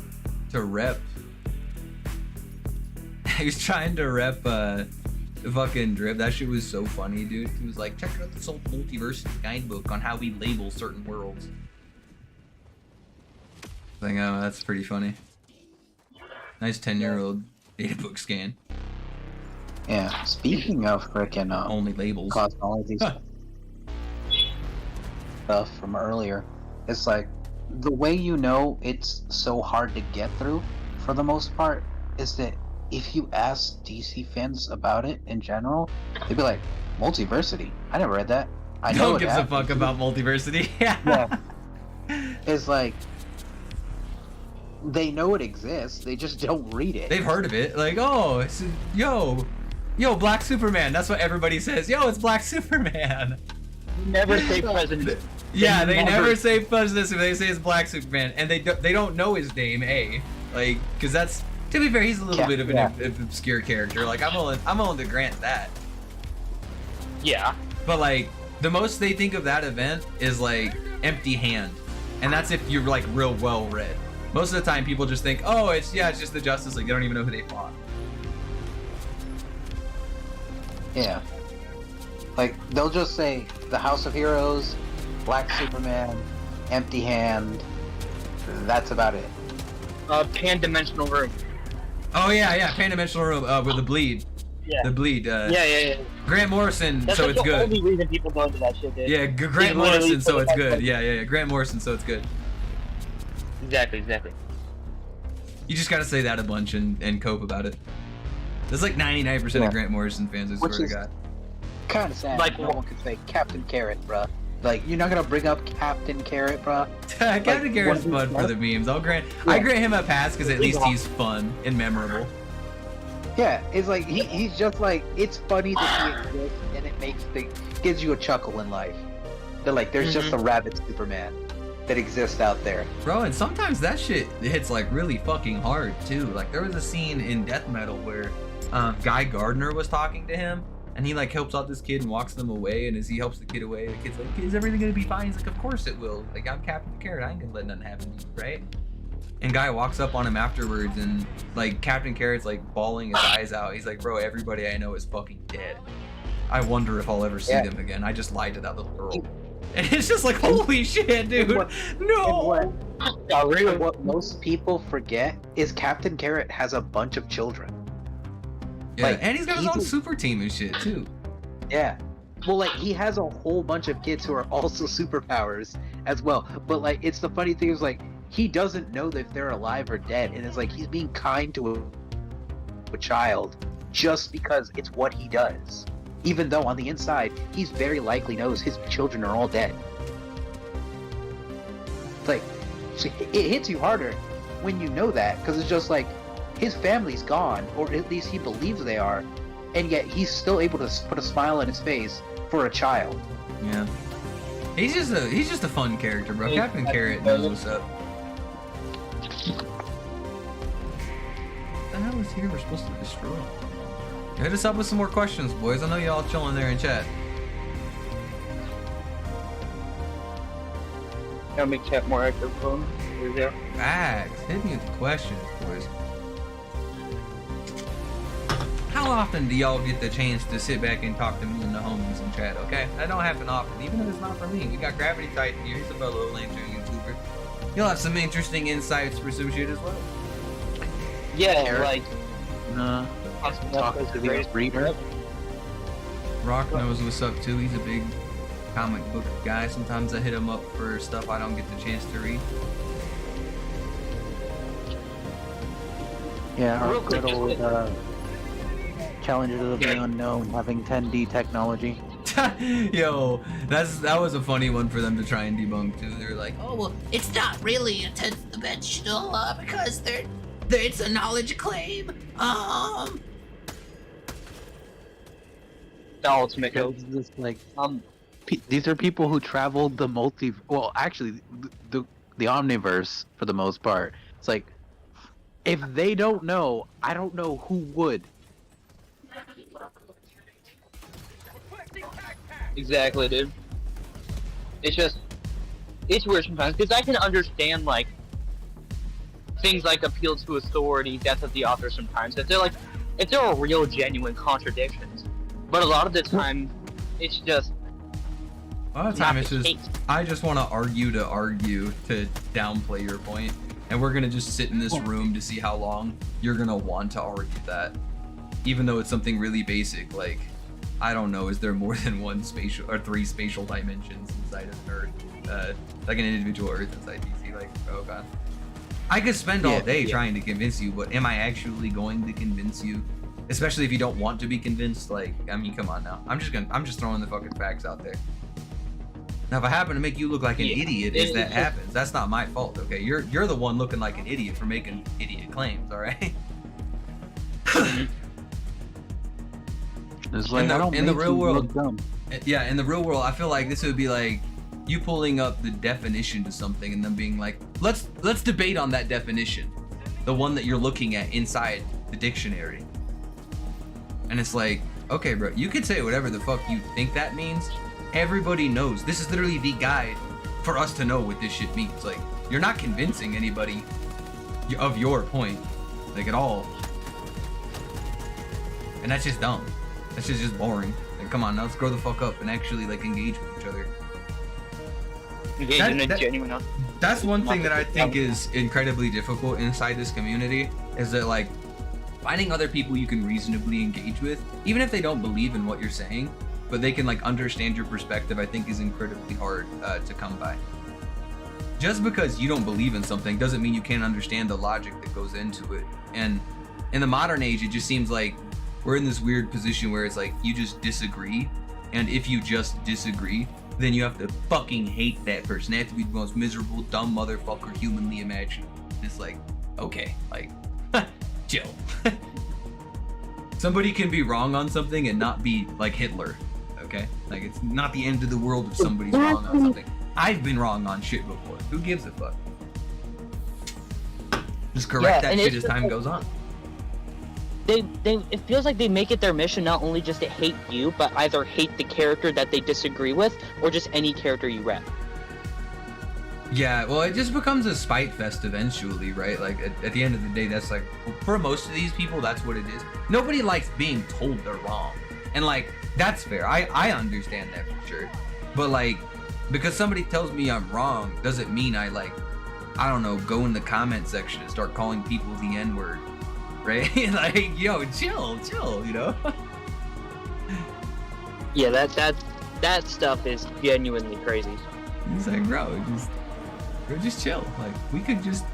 rep. He was trying to rep the fucking drip. That shit was so funny, dude. He was like, check out this old multiversity guidebook on how we label certain worlds. Like, oh, that's pretty funny. Nice 10-year-old data book scan. Yeah, speaking of frickin' only labels. Cosmology stuff from earlier, it's like, the way you know it's so hard to get through, for the most part, is that if you ask DC fans about it in general, they'd be like, multiversity? I never read that. I know no one gives a fuck about multiversity. Yeah. It's like, they know it exists, they just don't read it. They've heard of it. Like, oh, it's, yo, Black Superman. That's what everybody says. Yo, it's Black Superman. Never say president. Yeah, they never say president. They say it's Black Superman, and they don't know his name. Like, because that's, to be fair, he's a little bit of an obscure character. Like, I'm willing to grant that. Yeah. But like, the most they think of that event is like Empty Hand, and that's if you're like real well read. Most of the time, people just think, oh, it's just the Justice League. They don't even know who they fought. Yeah. Like, they'll just say the House of Heroes, Black Superman, Empty Hand. That's about it. Pan-dimensional room. Oh yeah, pan-dimensional room with the bleed. Yeah. The bleed. Yeah. Grant Morrison, That's so like it's the good. only reason people go into that shit, dude. Yeah, Grant Morrison, so it's good. Yeah. Grant Morrison, so it's good. Exactly. You just gotta say that a bunch and cope about it. There's like 99% of Grant Morrison fans, I swear to God. Kind of sad. Like, no one can say Captain Carrot, bruh. Like, you're not gonna bring up Captain Carrot, bruh. Captain Carrot's fun for the memes. I grant him a pass because at least he's fun and memorable. Yeah, it's like he's just like, it's funny that he exists and it gives you a chuckle in life. They're like, there's just a rabbit Superman that exists out there. Bro, and sometimes that shit hits like really fucking hard too. Like, there was a scene in Death Metal where Guy Gardner was talking to him, and he like helps out this kid and walks them away, and as he helps the kid away, the kid's like, is everything gonna be fine? He's like, of course it will. Like, I'm Captain Carrot, I ain't gonna let nothing happen to you, right? And guy walks up on him afterwards, and like Captain Carrot's like bawling his eyes out. He's like, bro, everybody I know is fucking dead. I wonder if I'll ever see them again. I just lied to that little girl. And it's just like, holy shit, dude. What most people forget is Captain Carrot has a bunch of children. Yeah, like, and he's got his own super team and shit too. Yeah. Well, like, he has a whole bunch of kids who are also superpowers as well. But like, it's the funny thing is like, he doesn't know if they're alive or dead, and it's like he's being kind to a child just because it's what he does. Even though on the inside, he's very likely knows his children are all dead. Like, it hits you harder when you know that, because it's just like, his family's gone, or at least he believes they are, and yet he's still able to put a smile on his face for a child. Yeah. He's just a fun character, bro. Captain Carrot knows what's up. What the hell is here we're supposed to destroy? Hit us up with some more questions, boys. I know y'all chilling there in chat. Gotta make chat more active, phone. Facts. Hit me with the questions, boys. How often do y'all get the chance to sit back and talk to me and the homies in chat, okay? That don't happen often, even if it's not for me. We got Gravity Titan here. He's a fellow Lander YouTuber. You'll have some interesting insights for some shit as well. Yeah, like... Talk to the reader. Rock knows what's up too. He's a big comic book guy. Sometimes I hit him up for stuff I don't get the chance to read. Yeah, our good old Challengers of the Unknown having 10D technology. Yo, that was a funny one for them to try and debunk too. They're like, Oh, well, it's not really a 10th dimensional because it's a knowledge claim. The ultimate goal. Just like these are people who traveled the well, actually the omniverse for the most part. It's like, if they don't know, I don't know who would. Exactly, dude. It's weird sometimes, because I can understand, like, things like appeal to authority, death of the author sometimes, if there are real, genuine contradictions. But a lot of the time, it's just... a lot of time it's just, I just want to argue to downplay your point. And we're going to just sit in this room to see how long you're going to want to argue that. Even though it's something really basic, like, I don't know, is there more than one spatial, or 3 spatial dimensions inside of Earth? Like an individual Earth inside DC, like, oh god. I could spend all day trying to convince you, but am I actually going to convince you? Especially if you don't want to be convinced, like, I mean, come on now. I'm just throwing the fucking facts out there. Now, if I happen to make you look like an idiot as that happens, that's not my fault, okay? You're the one looking like an idiot for making idiot claims, all right? It's like, in the real world, yeah, in the real world, I feel like this would be like you pulling up the definition to something and then being like, let's debate on that definition, the one that you're looking at inside the dictionary. And it's like, okay, bro, you could say whatever the fuck you think that means. Everybody knows. This is literally the guide for us to know what this shit means. Like, you're not convincing anybody of your point, like, at all. And that's just dumb. That's just boring. Like, come on, now let's grow the fuck up and actually, like, engage with each other. That's one thing that I think is incredibly difficult inside this community, is that, like, finding other people you can reasonably engage with, even if they don't believe in what you're saying, but they can, like, understand your perspective, I think is incredibly hard to come by. Just because you don't believe in something doesn't mean you can't understand the logic that goes into it. And in the modern age, it just seems like we're in this weird position where it's like you just disagree, and if you just disagree, then you have to fucking hate that person. They have to be the most miserable, dumb motherfucker humanly imaginable. It's like, okay, like, chill. Somebody can be wrong on something and not be like Hitler, okay? Like, it's not the end of the world if somebody's wrong on something. I've been wrong on shit before. Who gives a fuck? Just correct that shit as time goes on. It feels like they make it their mission not only just to hate you, but either hate the character that they disagree with, or just any character you rep. Yeah, well, it just becomes a spite fest eventually, right? Like, at the end of the day, that's like, for most of these people, that's what it is. Nobody likes being told they're wrong. And, like, that's fair. I understand that for sure. But, like, because somebody tells me I'm wrong, doesn't mean I, like, I don't know, go in the comment section and start calling people the N-word, right? Like, yo, chill, you know? Yeah, that stuff is genuinely crazy. It's like, bro, just chill. Like, we could just,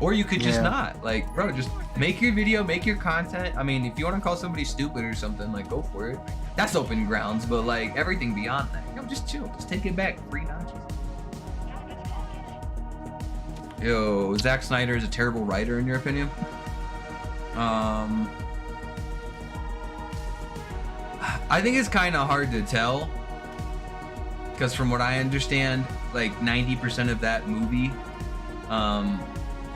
or you could just not. Like, bro, just make your video, make your content. I mean, if you want to call somebody stupid or something, like, go for it. That's open grounds. But like everything beyond that, yo, just chill. Just take it back 3 notches. Yo, Zack Snyder is a terrible writer in your opinion? I think it's kind of hard to tell. Because from what I understand, like 90% of that movie,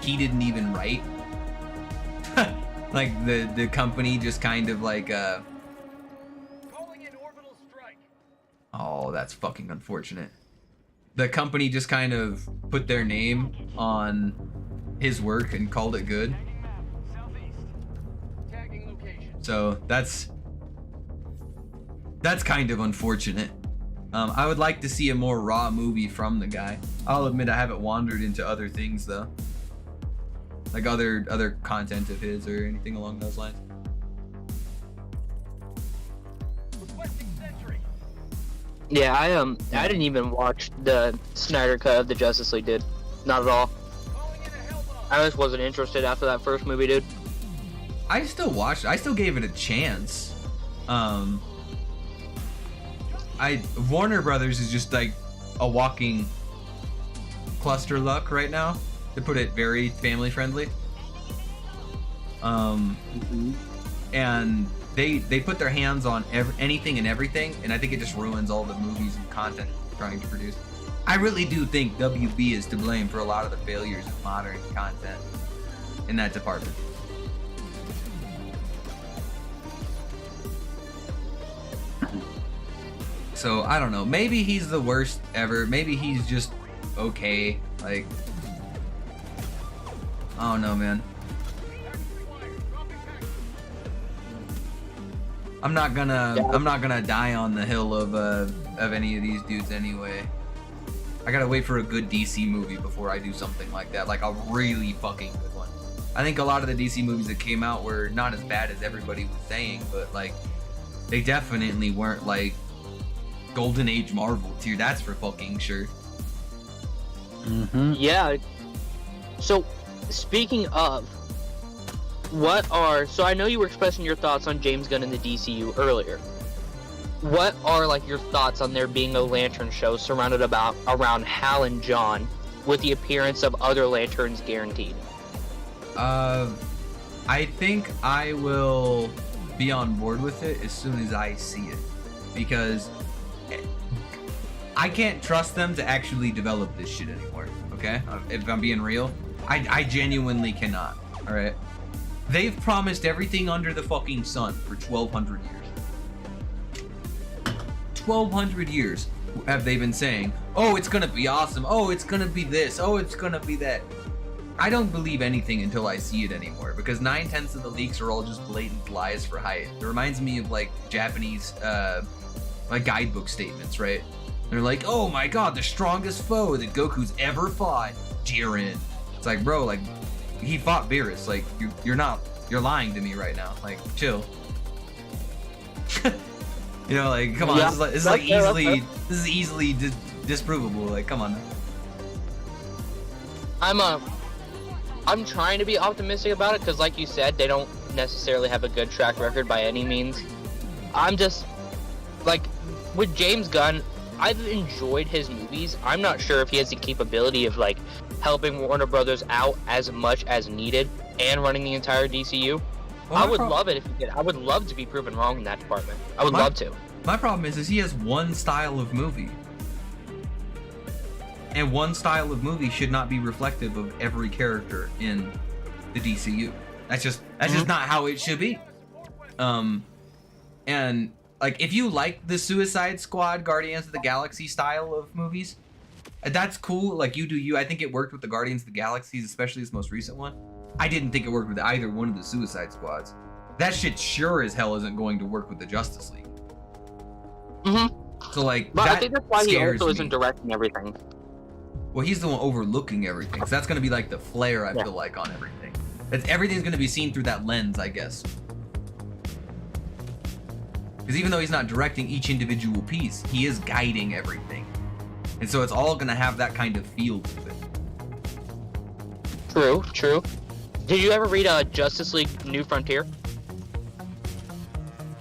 he didn't even write. Like the company just kind of like Calling in orbital strike. Oh, that's fucking unfortunate. The company just kind of put their name on his work and called it good. Southeast. Tagging location. So that's kind of unfortunate. I would like to see a more raw movie from the guy. I'll admit I haven't wandered into other things though. Like other content of his or anything along those lines. Requesting sentry. Yeah, I didn't even watch the Snyder cut of the Justice League, dude. Not at all. Calling in a hellbomb. I just wasn't interested after that first movie, dude. I still watched it. I still gave it a chance. Warner Brothers is just like a walking cluster luck right now, to put it very family friendly. And they put their hands on anything and everything, and I think it just ruins all the movies and content they're trying to produce. I really do think WB is to blame for a lot of the failures of modern content in that department. So I don't know, maybe he's the worst ever, maybe he's just okay, like, I don't know, man. I'm not gonna die on the hill of any of these dudes anyway. I gotta wait for a good DC movie before I do something like that, like a really fucking good one. I think a lot of the DC movies that came out were not as bad as everybody was saying, but like, they definitely weren't like Golden Age Marvel tier, that's for fucking sure. Yeah. So, speaking of, so I know you were expressing your thoughts on James Gunn and the DCU earlier. What are like your thoughts on there being a Lantern show surrounded around Hal and John, with the appearance of other Lanterns guaranteed? I think I will be on board with it as soon as I see it, because I can't trust them to actually develop this shit anymore, okay? If I'm being real, I genuinely cannot, all right? They've promised everything under the fucking sun for 1,200 years. 1,200 years have they been saying, oh, it's gonna be awesome, oh, it's gonna be this, oh, it's gonna be that. I don't believe anything until I see it anymore, because 9/10 of the leaks are all just blatant lies for hype. It reminds me of like Japanese like guidebook statements, right? They're like, oh my god, the strongest foe that Goku's ever fought, Jiren. It's like, bro, like, he fought Beerus. Like, you're lying to me right now. Like, chill. You know, like, come on, Yeah. this is easily disprovable. Like, come on. I'm trying to be optimistic about it, because like you said, they don't necessarily have a good track record by any means. I'm just, like, with James Gunn, I've enjoyed his movies. I'm not sure if he has the capability of, like, helping Warner Brothers out as much as needed and running the entire DCU. Well, I would love it if he did. I would love to be proven wrong in that department. I would love to. My problem is he has one style of movie. And one style of movie should not be reflective of every character in the DCU. That's just not how it should be. And like, if you like the Suicide Squad, Guardians of the Galaxy style of movies, That's cool. Like, you do you. I think it worked with the Guardians of the Galaxies, especially this most recent one. I didn't think it worked with either one of the Suicide Squads. That shit sure as hell isn't going to work with the Justice League. So like, But that I think that's why he scares also me. isn't directing everything. Well, he's the one overlooking everything, so that's gonna be like the flare. I Yeah. feel like on everything. Everything's gonna be seen through that lens, I guess. Because even though he's not directing each individual piece, he is guiding everything, and so it's all gonna have that kind of feel to it. True. Did you ever read Justice League New Frontier?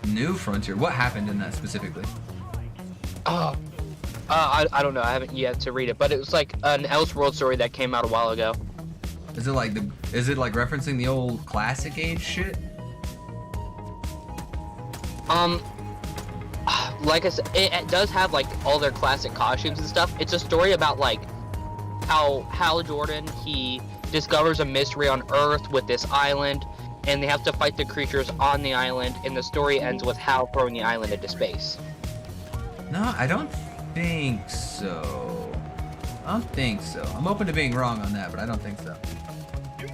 New Frontier. What happened in that specifically? Oh. I don't know. I haven't yet to read it, but it was like an Elseworld story that came out a while ago. Is it like referencing the old classic age shit? Like I said, it does have like all their classic costumes and stuff. It's a story about like how Hal Jordan, he discovers a mystery on Earth with this island, and they have to fight the creatures on the island, and the story ends with Hal throwing the island into space. No, I don't think so. I'm open to being wrong on that, but I don't think so.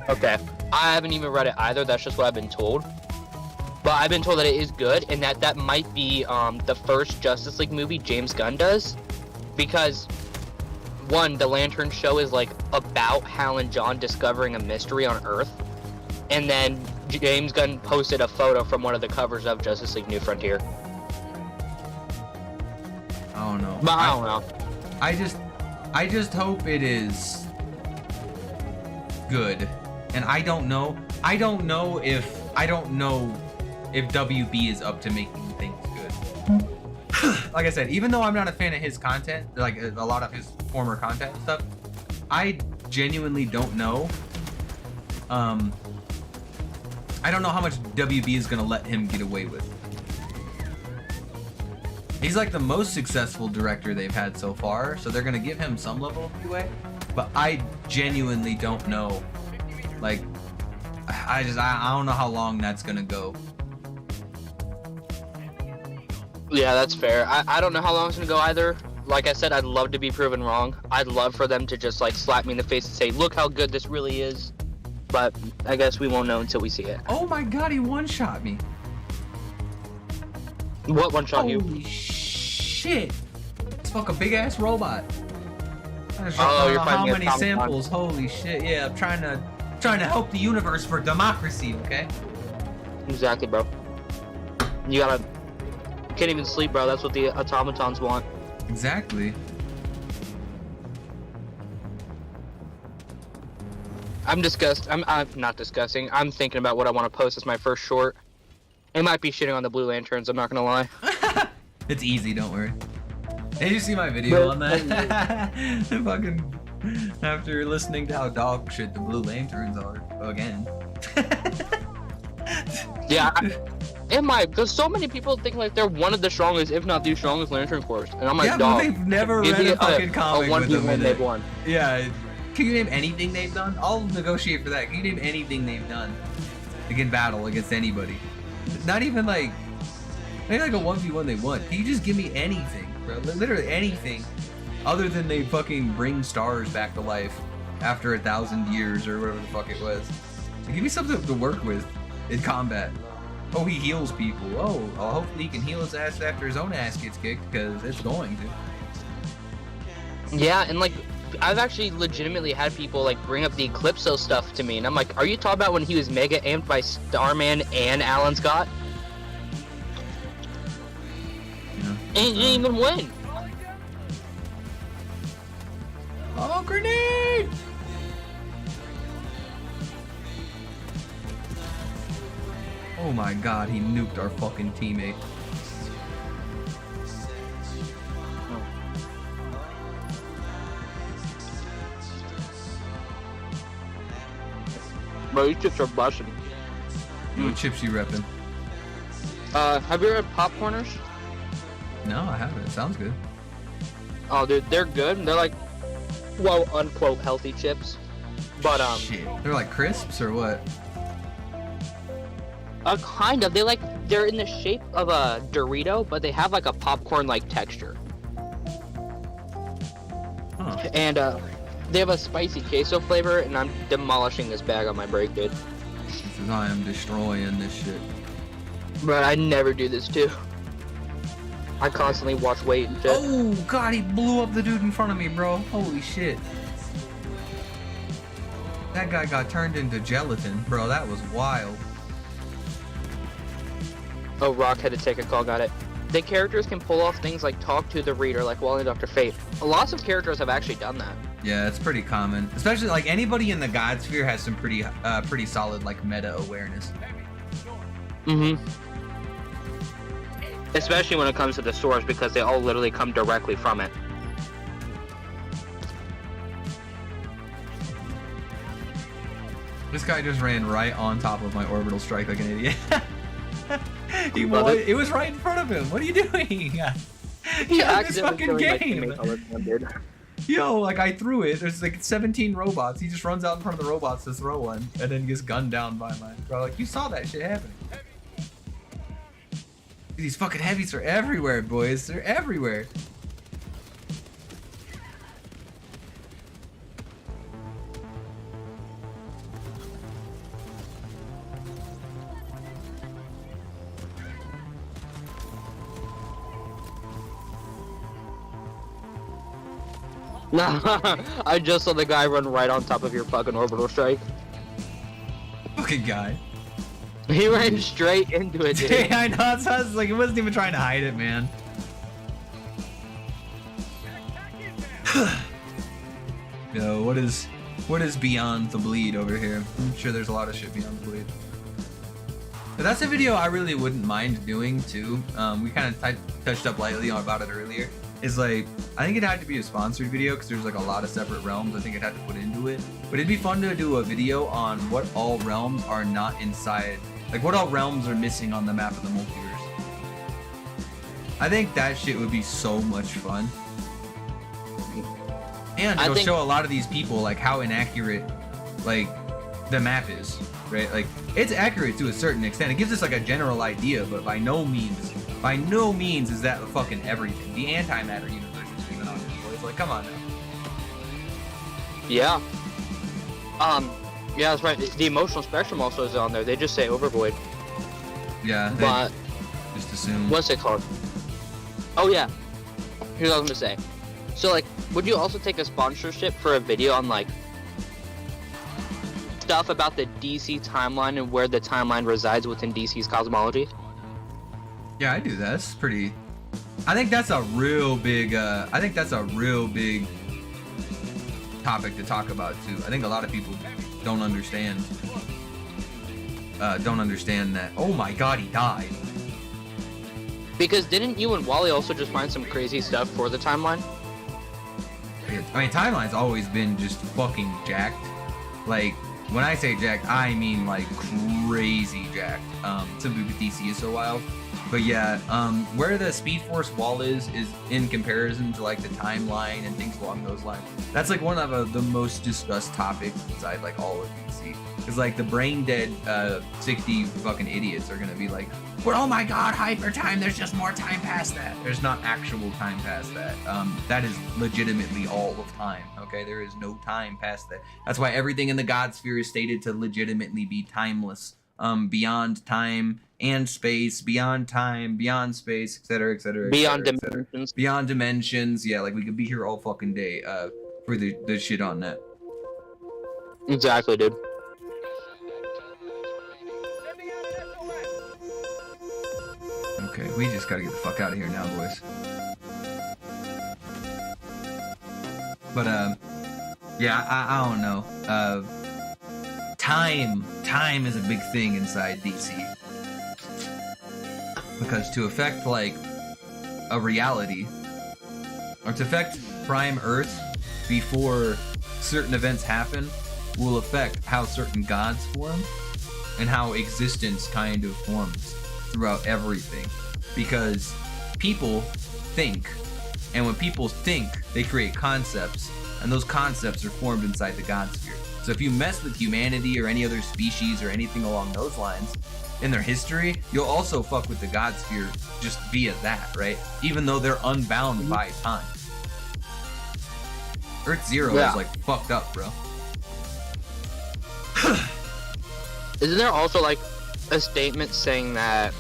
Okay. I haven't even read it either. That's just what I've been told. But I've been told that it is good, and that might be the first Justice League movie James Gunn does, because one, the Lantern show is like about Hal and John discovering a mystery on Earth, and then James Gunn posted a photo from one of the covers of Justice League New Frontier. I don't know. But I don't know. I just hope it is good, and I don't know if WB is up to making things good. Like I said, even though I'm not a fan of his content, like a lot of his former content and stuff, I genuinely don't know. I don't know how much WB is gonna let him get away with. He's like the most successful director they've had so far, so they're gonna give him some level of leeway. But I genuinely don't know. Like, I don't know how long that's gonna go. Yeah, that's fair. I don't know how long it's gonna go either. Like I said, I'd love to be proven wrong. I'd love for them to just like slap me in the face and say, look how good this really is. But I guess we won't know until we see it. Oh my god, he one-shot me. What one shot you? Holy shit! It's fucking big ass robot. Oh, you're how fighting many against Comic-Con. samples? Holy shit! Yeah, I'm trying to help the universe for democracy. Okay. Exactly, bro. You can't even sleep, bro. That's what the automatons want. Exactly. I'm not discussing. I'm thinking about what I want to post as my first short. It might be shitting on the Blue Lanterns. I'm not gonna lie. It's easy. Don't worry. Did you see my video on that? Fucking after listening to how dog shit the Blue Lanterns are again. Yeah. Because so many people think like they're one of the strongest, if not the strongest Lantern Corps, and I'm like, Yeah, dog. but they've never give read me a fucking comic with them in they've it. won. Yeah. Can you name anything they've done? I'll negotiate for that. Can you name anything they've done? Like in battle against anybody? Not even like maybe like a 1v1 they won. Can you just give me anything, bro? Literally anything. Other than they fucking bring stars back to life after 1,000 years or whatever the fuck it was. So give me something to work with in combat. Oh, he heals people. Oh, well, hopefully he can heal his ass after his own ass gets kicked, because it's going to. Yeah, and like, I've actually legitimately had people like bring up the Eclipso stuff to me, and I'm like, are you talking about when he was mega amped by Starman and Alan Scott? Yeah. And he didn't even win. Oh, grenade! Oh my god, he nuked our fucking teammate. Bro, these chips are busting. What chips you repping? Have you ever had Popcorners? No, I haven't. It sounds good. Oh, dude, they're good. They're like, quote unquote, healthy chips. But Shit. They're like crisps or what? Kind of. They're in the shape of a Dorito, but they have like a popcorn-like texture. Huh. Huh. And they have a spicy queso flavor, and I'm demolishing this bag on my break, dude. Because I am destroying this shit. But I never do this too. I constantly watch weight and shit. Oh god, he blew up the dude in front of me, bro. Holy shit. That guy got turned into gelatin, bro. That was wild. Oh, Rock had to take a call, got it. The characters can pull off things like talk to the reader, like Wally and Dr. Fate. Lots of characters have actually done that. Yeah, it's pretty common. Especially like anybody in the God Sphere has some pretty solid like meta awareness. Mm-hmm. Especially when it comes to the source, because they all literally come directly from it. This guy just ran right on top of my orbital strike like an idiot. It was right in front of him. What are you doing? He had this fucking game. Yo, like I threw it. There's like 17 robots. He just runs out in front of the robots to throw one, and then gets gunned down by mine. Bro, like you saw that shit happening. These fucking heavies are everywhere, boys. They're everywhere. I just saw the guy run right on top of your fucking orbital strike. Fucking guy. He ran straight into it, dude. Yeah, I know. So I was like, he wasn't even trying to hide it, man. Yo, what is beyond the bleed over here? I'm sure there's a lot of shit beyond the bleed. But that's a video I really wouldn't mind doing too. We kind of touched up lightly about it earlier. Is like, I think it had to be a sponsored video because there's like a lot of separate realms I think it had to put into it. But it'd be fun to do a video on what all realms are not inside, like what all realms are missing on the map of the multiverse. I think that shit would be so much fun. And it'll show a lot of these people like how inaccurate like the map is, right? Like it's accurate to a certain extent. It gives us like a general idea, but by no means is that fucking everything. The antimatter universe is even on this, boys. Like, come on now. Yeah. Yeah, that's right. The emotional spectrum also is on there. They just say overvoid. Yeah, but just assume. What's it called? Oh yeah. Here's what I was gonna say. So like, would you also take a sponsorship for a video on like stuff about the DC timeline and where the timeline resides within DC's cosmology? Yeah, I do that. That's pretty. I think that's a real big. topic to talk about too. I think a lot of people don't understand. That. Oh my God, he died. Because didn't you and Wally also just find some crazy stuff for the timeline? I mean, timeline's always been just fucking jacked. Like, when I say jacked, I mean like crazy jacked. Simply because DC is so wild. But yeah, where the Speed Force wall is in comparison to like the timeline and things along those lines. That's like one of the most discussed topics inside like all of DC. Because like the brain dead 60 fucking idiots are gonna be like, but oh my God, hyper time, there's just more time past that. There's not actual time past that. That is legitimately all of time, okay? There is no time past that. That's why everything in the God Sphere is stated to legitimately be timeless. Beyond time and space, beyond time, beyond space, etc., etc., beyond dimensions. Beyond dimensions. Yeah, like we could be here all fucking day for the shit on that. Exactly, dude. Okay, we just gotta get the fuck out of here now, boys. But yeah, I don't know. Time is a big thing inside DC. Because to affect like a reality, or to affect Prime Earth before certain events happen, will affect how certain gods form and how existence kind of forms throughout everything. Because people think, and when people think, they create concepts, and those concepts are formed inside the God Sphere. So if you mess with humanity or any other species or anything along those lines in their history, you'll also fuck with the God Sphere just via that, right? Even though they're unbound by time. Earth Zero Yeah. is like fucked up, bro. Isn't there also like a statement saying that?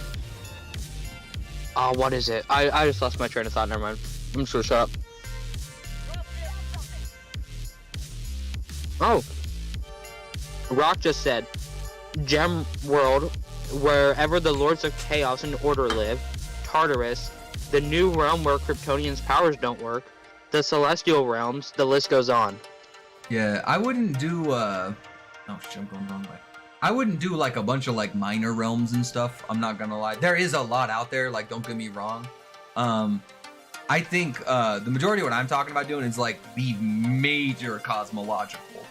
Oh, what is it? I just lost my train of thought. Never mind. I'm just gonna shut up. Oh, Rock just said, Gem World, wherever the Lords of Chaos and Order live, Tartarus, the new realm where Kryptonians' powers don't work, the Celestial Realms, the list goes on. Yeah, I wouldn't do oh shit, I'm going the wrong way. I wouldn't do like a bunch of like minor realms and stuff. I'm not gonna lie. There is a lot out there, like don't get me wrong. I think the majority of what I'm talking about doing is like the major cosmological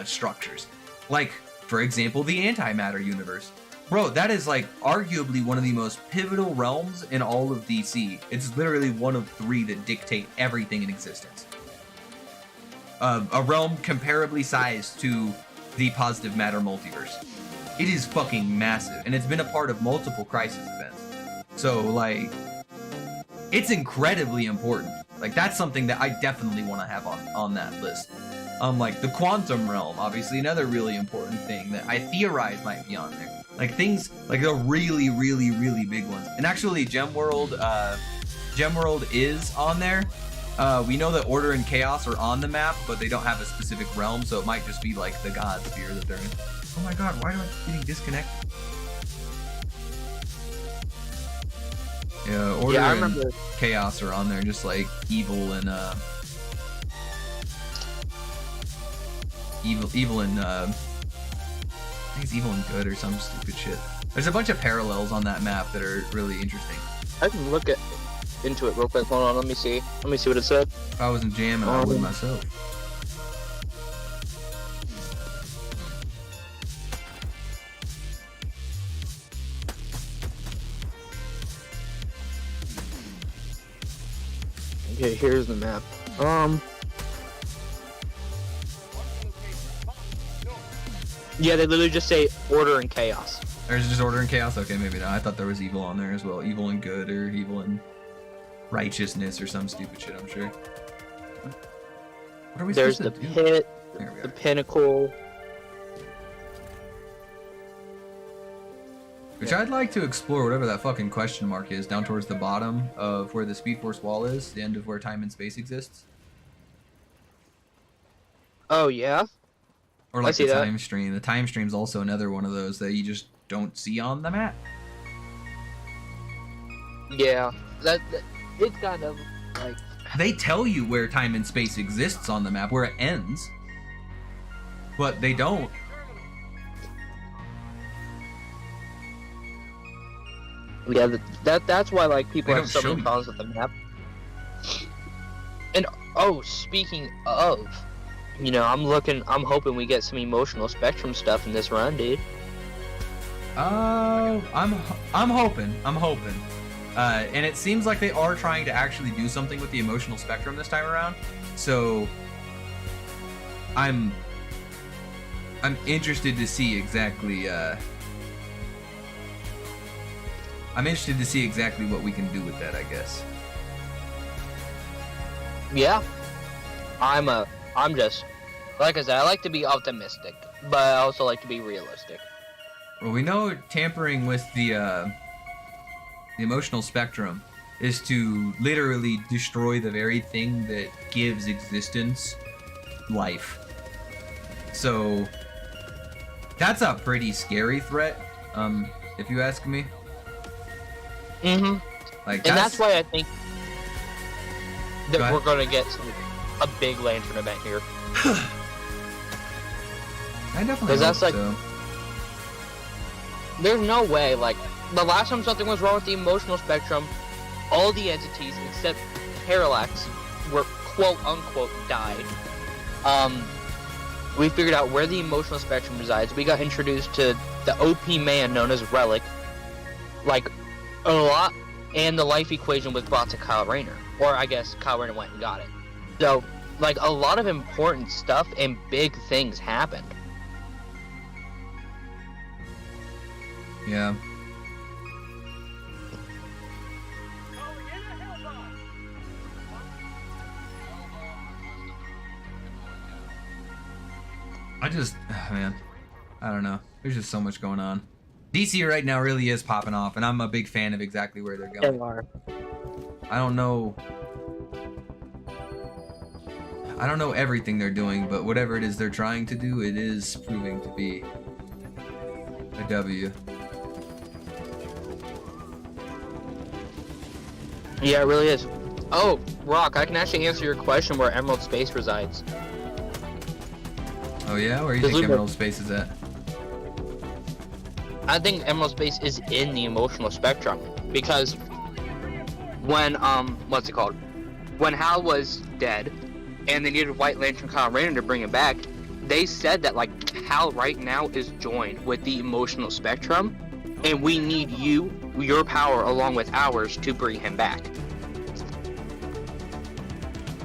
structures. Like, for example, the antimatter universe. Bro, that is like arguably one of the most pivotal realms in all of DC. It's literally one of 3 that dictate everything in existence. A realm comparably sized to the positive matter multiverse. It is fucking massive, and it's been a part of multiple crisis events. So, like, it's incredibly important. Like, that's something that I definitely want to have on that list. Like, the quantum realm, obviously another really important thing that I theorize might be on there. Like, things, like, the really, really, really big ones. And actually, Gem World is on there. We know that Order and Chaos are on the map, but they don't have a specific realm, so it might just be, like, the God sphere that they're in. Oh my god, why do I keep getting disconnected? Yeah, Order I and remember. Chaos are on there, just like evil and evil and I think it's evil and good or some stupid shit. There's a bunch of parallels on that map that are really interesting. I can look into it real quick. Hold on, let me see. Let me see what it said. If I wasn't jamming, I would myself. Okay, here's the map. Yeah, they literally just say Order and Chaos. There's just Order and Chaos? Okay, maybe not. I thought there was evil on there as well. Evil and good, or evil and righteousness, or some stupid shit, I'm sure. What are we There's supposed the to do? pit, There we the are. pinnacle. Which I'd like to explore, whatever that fucking question mark is, down towards the bottom of where the Speed Force wall is, the end of where time and space exists. Oh yeah. Or I like see the that. time stream. The time stream's also another one of those that you just don't see on the map. Yeah. That it's kind of like. They tell you where time and space exists on the map, where it ends. But they don't. Yeah, that's why like people They have don't so show many you. problems with the map. And oh, speaking of, you know, I'm hoping we get some emotional spectrum stuff in this run, dude. I'm hoping. And it seems like they are trying to actually do something with the emotional spectrum this time around. So I'm interested to see exactly what we can do with that, I guess. Yeah. I'm just, like I said, I like to be optimistic, but I also like to be realistic. Well, we know tampering with the emotional spectrum is to literally destroy the very thing that gives existence life. So that's a pretty scary threat, if you ask me. Mm-hmm. Like, And that's why I think Go that ahead. we're gonna get a big lantern event here. I definitely 'Cause that's hope like- so. There's no way, like, the last time something was wrong with the emotional spectrum, all the entities except Parallax were quote-unquote died. We figured out where the emotional spectrum resides. We got introduced to the OP man known as Relic, like, a lot, and the life equation was brought to Kyle Rayner. Or I guess Kyle Rayner went and got it. So, like, a lot of important stuff and big things happened. Yeah. Calling in a hellbomb. Man, I don't know. There's just so much going on. DC right now really is popping off, and I'm a big fan of exactly where they're going. They are. I don't know everything they're doing, but whatever it is they're trying to do, it is proving to be a W. Yeah, it really is. Oh, Rock, I can actually answer your question where Emerald Space resides. Oh yeah? Where do you think Emerald Space is at? I think Emerald Space is in the emotional spectrum because when what's it called? When Hal was dead and they needed White Lantern Kyle Rayner to bring him back, they said that like Hal right now is joined with the emotional spectrum and we need your power along with ours to bring him back.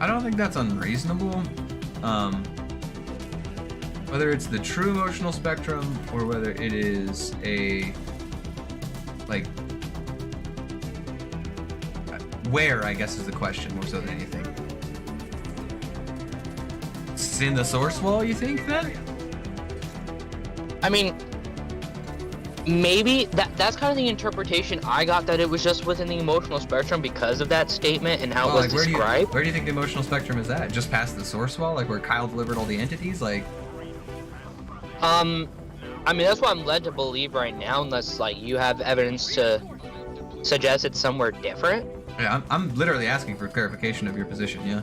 I don't think that's unreasonable. Whether it's the true emotional spectrum or whether it is a like where, I guess, is the question more so than anything. It's in the source wall, you think, then? I mean, maybe that's kind of the interpretation I got, that it was just within the emotional spectrum because of that statement and how it was like, described. Where do you think the emotional spectrum is at? Just past the source wall, like where Kyle delivered all the entities? Like, I mean, that's what I'm led to believe right now, unless like you have evidence to suggest it's somewhere different. yeah, I'm literally asking for clarification of your position. Yeah.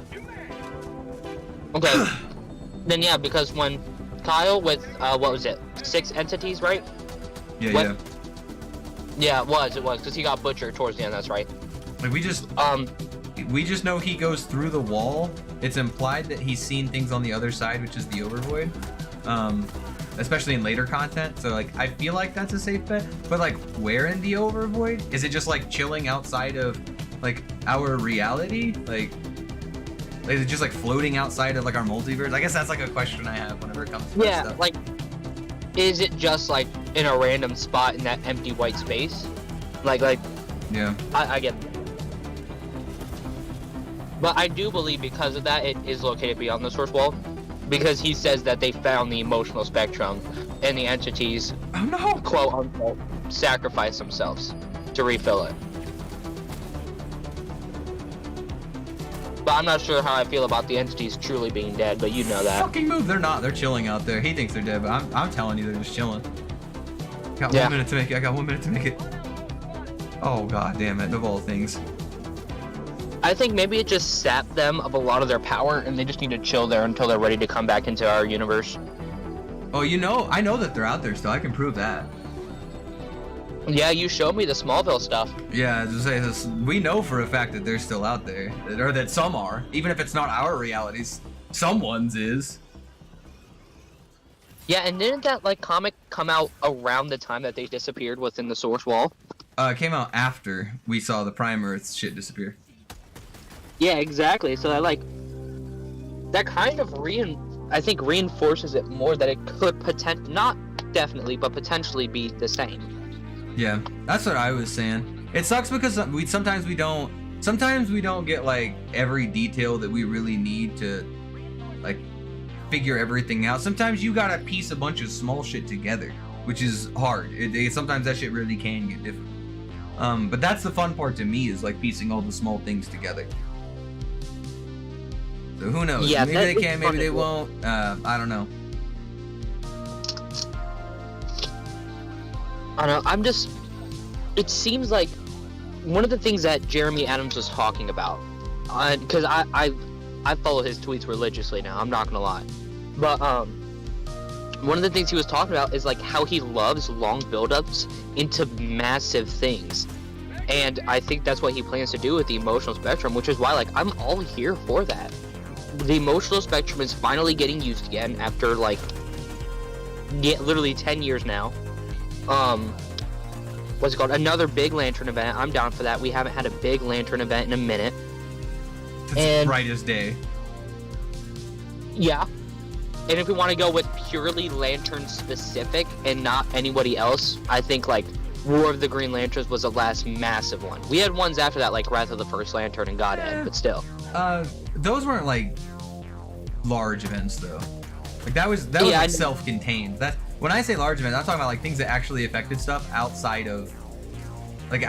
Okay. Then yeah, because when Kyle with what was it, 6 entities, right? Yeah, What- yeah. Yeah, it was because he got butchered towards the end. That's right. Like we just know he goes through the wall. It's implied that he's seen things on the other side, which is the overvoid. Especially in later content. So like I feel like that's a safe bet. But like where in the overvoid? Is it just like chilling outside of like our reality? Like is it just like floating outside of like our multiverse? I guess that's like a question I have whenever it comes to that Yeah, stuff. like, is it just like in a random spot in that empty white space? Like Yeah. I get it. But I do believe because of that, it is located beyond the source wall. Because he says that they found the emotional spectrum and the entities, Oh no! quote unquote, sacrifice themselves to refill it. But I'm not sure how I feel about the entities truly being dead, but you know that. Fucking move! They're not. They're chilling out there. He thinks they're dead, but I'm telling you, they're just chilling. Got Yeah. 1 minute to make it. I got 1 minute to make it. Oh god damn it! Of all things. I think maybe it just sapped them of a lot of their power, and they just need to chill there until they're ready to come back into our universe. Oh, you know, I know that they're out there still. I can prove that. Yeah, you showed me the Smallville stuff. Yeah, as I say this, we know for a fact that they're still out there, or that some are. Even if it's not our realities, someone's is. Yeah, and didn't that like comic come out around the time that they disappeared within the source wall? It came out after we saw the Prime Earth shit disappear. Yeah, exactly. So that kind of I think reinforces it more that it could not definitely, but potentially be the same. Yeah, that's what I was saying. It sucks because sometimes we don't get like every detail that we really need to like figure everything out. Sometimes you gotta piece a bunch of small shit together, which is hard. Sometimes that shit really can get difficult. But that's the fun part to me, is like piecing all the small things together. So who knows? Yeah, Maybe they can, maybe they won't. I don't know. I don't know. It seems like one of the things that Jeremy Adams was talking about, because I follow his tweets religiously now. I'm not gonna lie, but one of the things he was talking about is like how he loves long build-ups into massive things, and I think that's what he plans to do with the emotional spectrum, which is why like I'm all here for that. The emotional spectrum is finally getting used again after like literally 10 years now. What's it called? Another big Lantern event. I'm down for that. We haven't had a big Lantern event in a minute. It's bright as day. Yeah. And if we want to go with purely Lantern specific and not anybody else, I think like War of the Green Lanterns was the last massive one. We had ones after that like Wrath of the First Lantern and Godhead, but still. Those weren't like large events though. Like that was Yeah, I like know. self-contained. That when I say large event, I'm talking about like things that actually affected stuff outside of like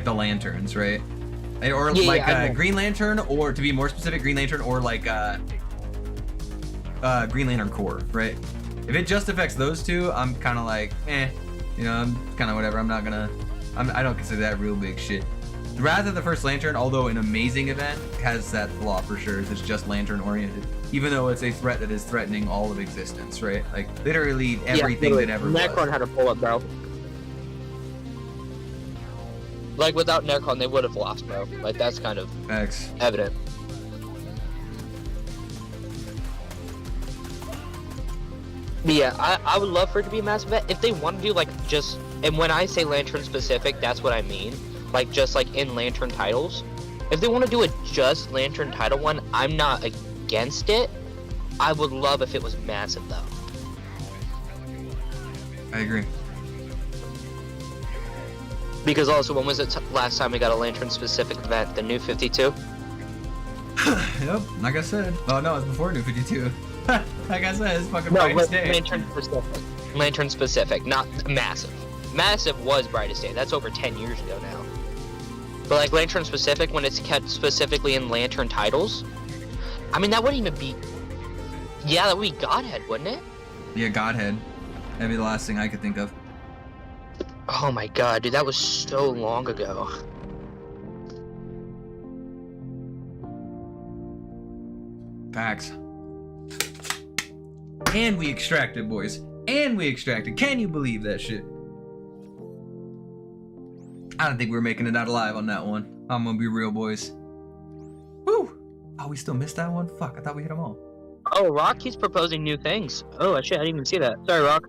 the lanterns, right? Or Yeah, like I know. Green Lantern, or to be more specific, Green Lantern, or like Green Lantern Corps, right? If it just affects those two, I'm kind of like, you know, I'm kind of whatever. I don't consider that real big shit. Wrath of the First Lantern, although an amazing event, has that flaw for sure. It's just lantern oriented, even though it's a threat that is threatening all of existence, right? Like literally everything that ever Necron was. had a pull up, bro. Like without Necron, they would have lost, bro. Like that's kind of X. evident. But yeah, I would love for it to be a massive event. If they want to do like just, and when I say Lantern specific, that's what I mean. Like just like in Lantern titles. If they want to do a just Lantern title one, I'm not against it. I would love if it was massive though. I agree. Because also, when was it last time we got a Lantern specific event? The New 52? Yep, like I said. Oh no, it's before New 52. Like I said, it's fucking No, Brightest Day. Lantern specific. Lantern specific, not massive. Massive was Brightest Day. That's over 10 years ago now. But like Lantern specific, when it's kept specifically in Lantern titles, I mean that wouldn't even be. Yeah, that would be Godhead, wouldn't it? Yeah, Godhead. That'd be the last thing I could think of. Oh my god, dude, that was so long ago. Facts. And we extracted, boys. And we extracted. Can you believe that shit? I don't think we're making it out alive on that one. I'm gonna be real, boys. Woo! Oh, we still missed that one? Fuck, I thought we hit them all. Oh, Rock keeps proposing new things. Oh shit, I didn't even see that. Sorry, Rock.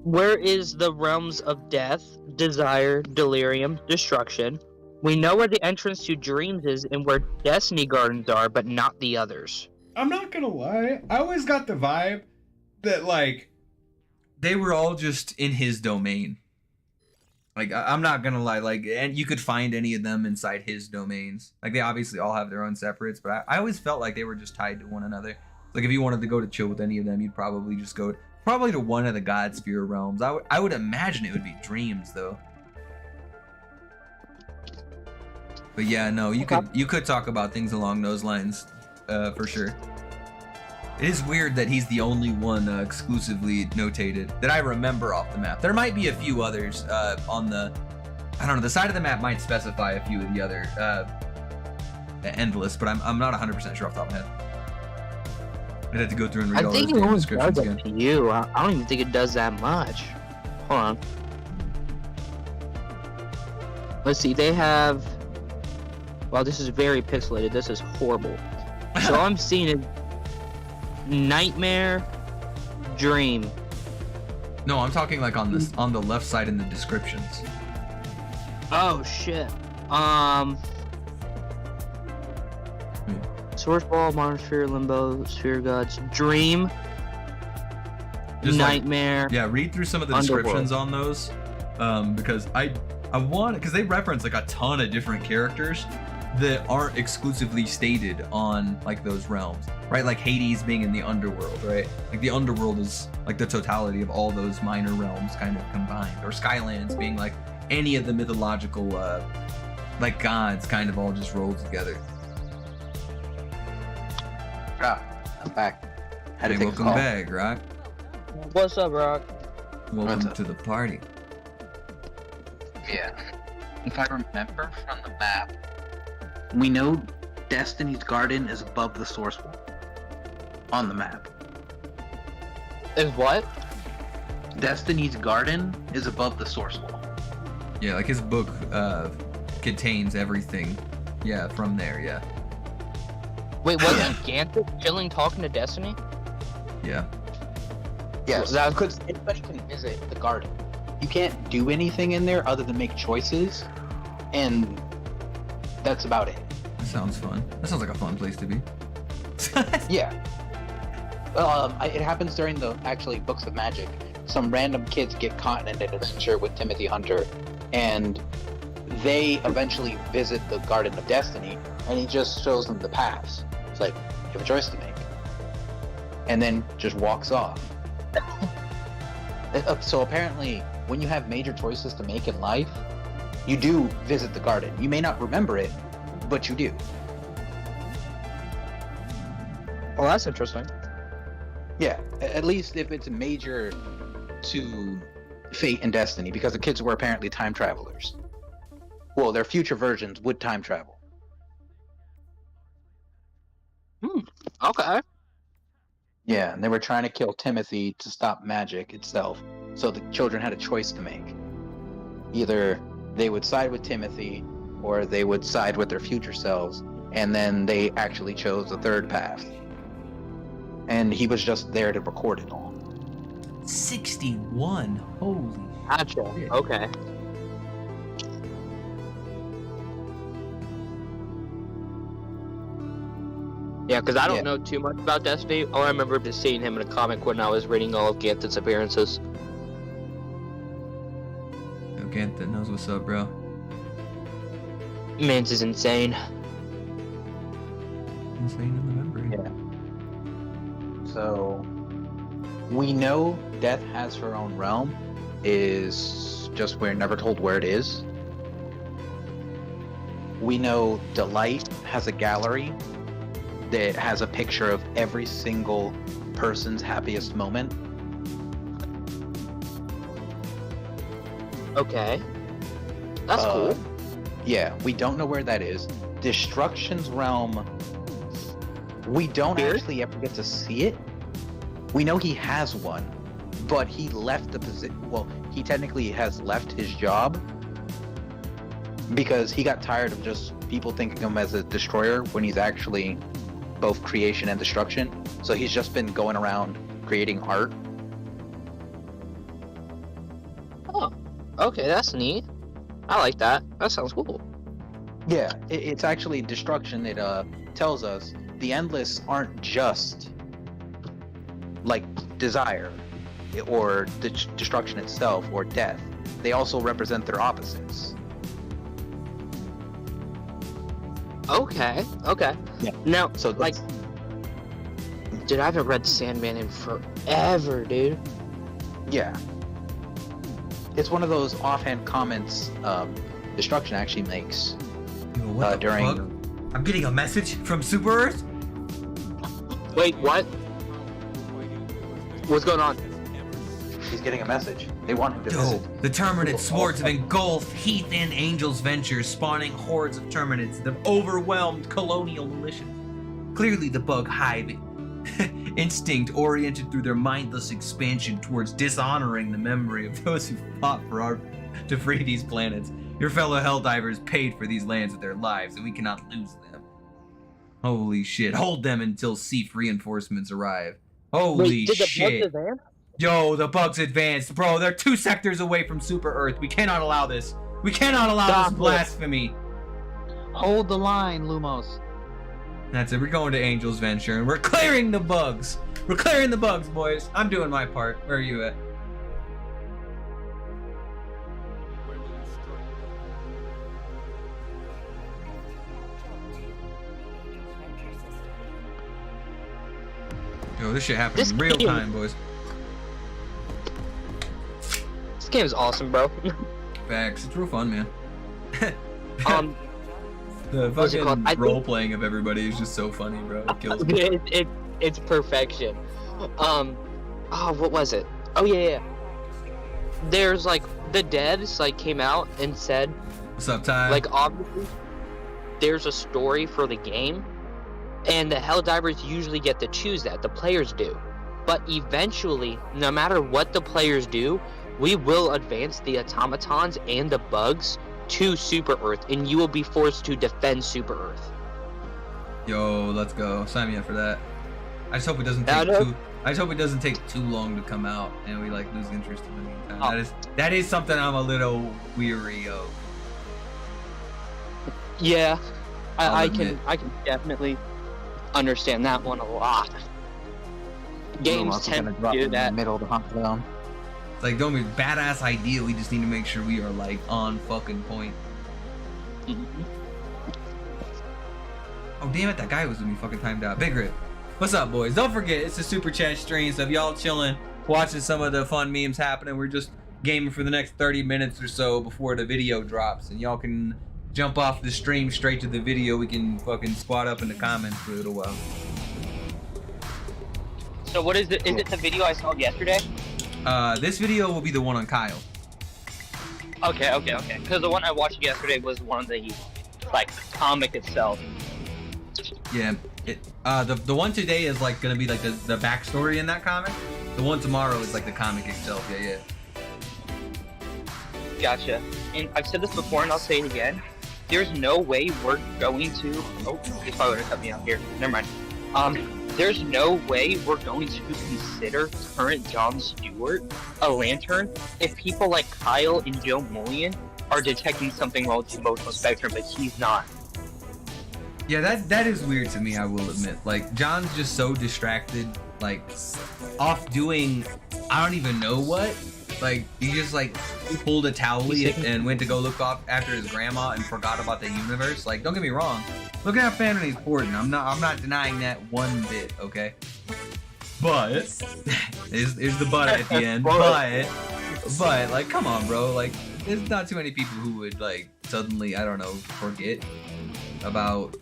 Where is the realms of death, desire, delirium, destruction? We know where the entrance to dreams is and where destiny gardens are, but not the others. I'm not gonna lie. I always got the vibe that, like, they were all just in his domain. Like, I'm not gonna lie. Like, and you could find any of them inside his domains. Like, they obviously all have their own separates, but I always felt like they were just tied to one another. Like, if you wanted to go to chill with any of them, you'd probably just go probably to one of the God Sphere realms. I would imagine it would be dreams, though. But yeah, no, you could talk about things along those lines, for sure. It is weird that he's the only one exclusively notated that I remember off the map. There might be a few others on the, I don't know, the side of the map might specify a few of the other endless, but I'm not 100% sure off the top of my head. I'd have to go through and read all those it damn only descriptions does again. it to you. I don't even think it does that much. Hold on. Let's see, they have... Wow, this is very pixelated. This is horrible. So all I'm seeing is Nightmare, Dream. No, I'm talking like on this on the left side in the descriptions. Oh shit. Source Ball, Modern Sphere, Limbo, Sphere Gods, Dream, Just Nightmare. Yeah, read through some of the Underworld. descriptions on those, because I want, because they reference like a ton of different characters that aren't exclusively stated on like those realms, right? Like Hades being in the underworld, right? Like the underworld is like the totality of all those minor realms kind of combined, or Skylands being like any of the mythological like gods kind of all just rolled together. Ah, I'm back. Had to Hey, take a welcome call. back, Rock. What's up, Rock? Welcome What's up? to the party. Yeah. If I remember from the map, we know Destiny's Garden is above the source wall on the map. Is what? Destiny's Garden is above the source wall. Yeah, like his book contains everything. Yeah, from there, yeah. Wait, wasn't Gantic chilling talking to Destiny? Yeah. Yes, because anybody can visit the garden. You can't do anything in there other than make choices, and that's about it. That sounds fun. That sounds like a fun place to be. Yeah. It happens during the actually Books of Magic. Some random kids get caught in an adventure with Timothy Hunter, and they eventually visit the Garden of Destiny, and he just shows them the paths. It's like, you have a choice to make. And then just walks off. So apparently, when you have major choices to make in life, you do visit the garden. You may not remember it, but you do. Well, that's interesting. Yeah, at least if it's major to fate and destiny, because the kids were apparently time travelers. Well, their future versions would time travel. Okay. Yeah, and they were trying to kill Timothy to stop magic itself. So the children had a choice to make. Either they would side with Timothy, or they would side with their future selves, and then they actually chose the third path. And he was just there to record it all. 61. Holy Gotcha. shit. Okay. Yeah, because I don't know too much about Destiny. All I remember is seeing him in a comic when I was reading all of Ganthet's appearances. Yo, Ganthet knows what's up, bro. Mans is insane. Insane in the memory. Yeah. So we know Death has her own realm. Is just we're never told where it is. We know Delight has a gallery that has a picture of every single person's happiest moment. Okay. That's cool. Yeah, we don't know where that is. Destruction's realm, we don't Here? actually ever get to see it. We know he has one, but he left the position. Well, he technically has left his job because he got tired of just people thinking of him as a destroyer when he's actually both creation and destruction. So he's just been going around creating art. Oh, okay, that's neat. I like that. That sounds cool. Yeah, it's actually destruction. It tells us the endless aren't just like desire or destruction itself or death. They also represent their opposites. Okay, okay. Yeah. Now, So like, dude, I haven't read Sandman in forever, dude. yeah, it's one of those offhand comments destruction actually makes Yo, what the during. fuck? I'm getting a message from Super Earth? Wait, what? What's going on? He's getting a message. They want him to Yo, visit. the Terminids swords have engulfed Heath and Angel's ventures, spawning hordes of Terminids that have overwhelmed colonial militias. Clearly the bug hive instinct oriented through their mindless expansion towards dishonoring the memory of those who fought to free these planets. Your fellow Helldivers paid for these lands with their lives, and we cannot lose them. Holy shit. Hold them until Seaf reinforcements arrive. Holy Wait, did the shit. bugs advance? Yo, the bugs advanced. Bro, they're 2 sectors away from Super Earth. We cannot allow this. We cannot allow Stop this it. blasphemy. Hold the line, Lumos. That's it. We're going to Angel's Venture, and we're clearing the bugs. We're clearing the bugs, boys. I'm doing my part. Where are you at? Yo, this shit happened This in real game- time, boys. This game is awesome, bro. Facts. It's real fun, man. The what's it called? fucking I think- role playing of everybody is just so funny, bro. It kills me. It's perfection. Oh, what was it? Oh yeah. There's like the devs like came out and said What's up, Ty? like obviously there's a story for the game, and the Helldivers usually get to choose that. The players do, but eventually, no matter what the players do, we will advance the automatons and the bugs to Super Earth, and you will be forced to defend Super Earth. Yo, let's go. Sign me up for that. I just hope it doesn't Yeah, take I know. too. I just hope it doesn't take too long to come out, and we like lose interest in the meantime. Oh. That is something I'm a little weary of. Yeah, I'll I admit. can definitely understand that one a lot. Games Lumos is tend gonna to drop do in that. the middle of the hunt zone. It's like, don't be badass idea. We just need to make sure we are like on fucking point. Oh damn it, that guy was with me fucking timed out. Big Rip. What's up, boys? Don't forget, it's a super chat stream, so if y'all chilling, watching some of the fun memes happening, we're just gaming for the next 30 minutes or so before the video drops, and y'all can jump off the stream straight to the video. We can fucking squat up in the comments for a little while. So what is it? Is it the video I saw yesterday? This video will be the one on Kyle. Okay. Because the one I watched yesterday was one of the, like, comic itself. Yeah, the one today is like gonna be like the backstory in that comic. The one tomorrow is like the comic itself. Yeah. Gotcha. And I've said this before, and I'll say it again. There's no way we're going to. Oh, he's probably gonna cut me out here. Never mind. There's no way we're going to consider current John Stewart a Lantern if people like Kyle and Joe Mullion are detecting something wrong with the emotional spectrum, but he's not. Yeah, that is weird to me, I will admit. Like, John's just so distracted, like, off doing, I don't even know what. Like, he just, like, pulled a towel and went to go look off after his grandma and forgot about the universe. Like, don't get me wrong. Look at how family important. I'm not denying that one bit, okay? But, is the but at the end. But, like, come on, bro. Like, there's not too many people who would, like, suddenly, I don't know, forget about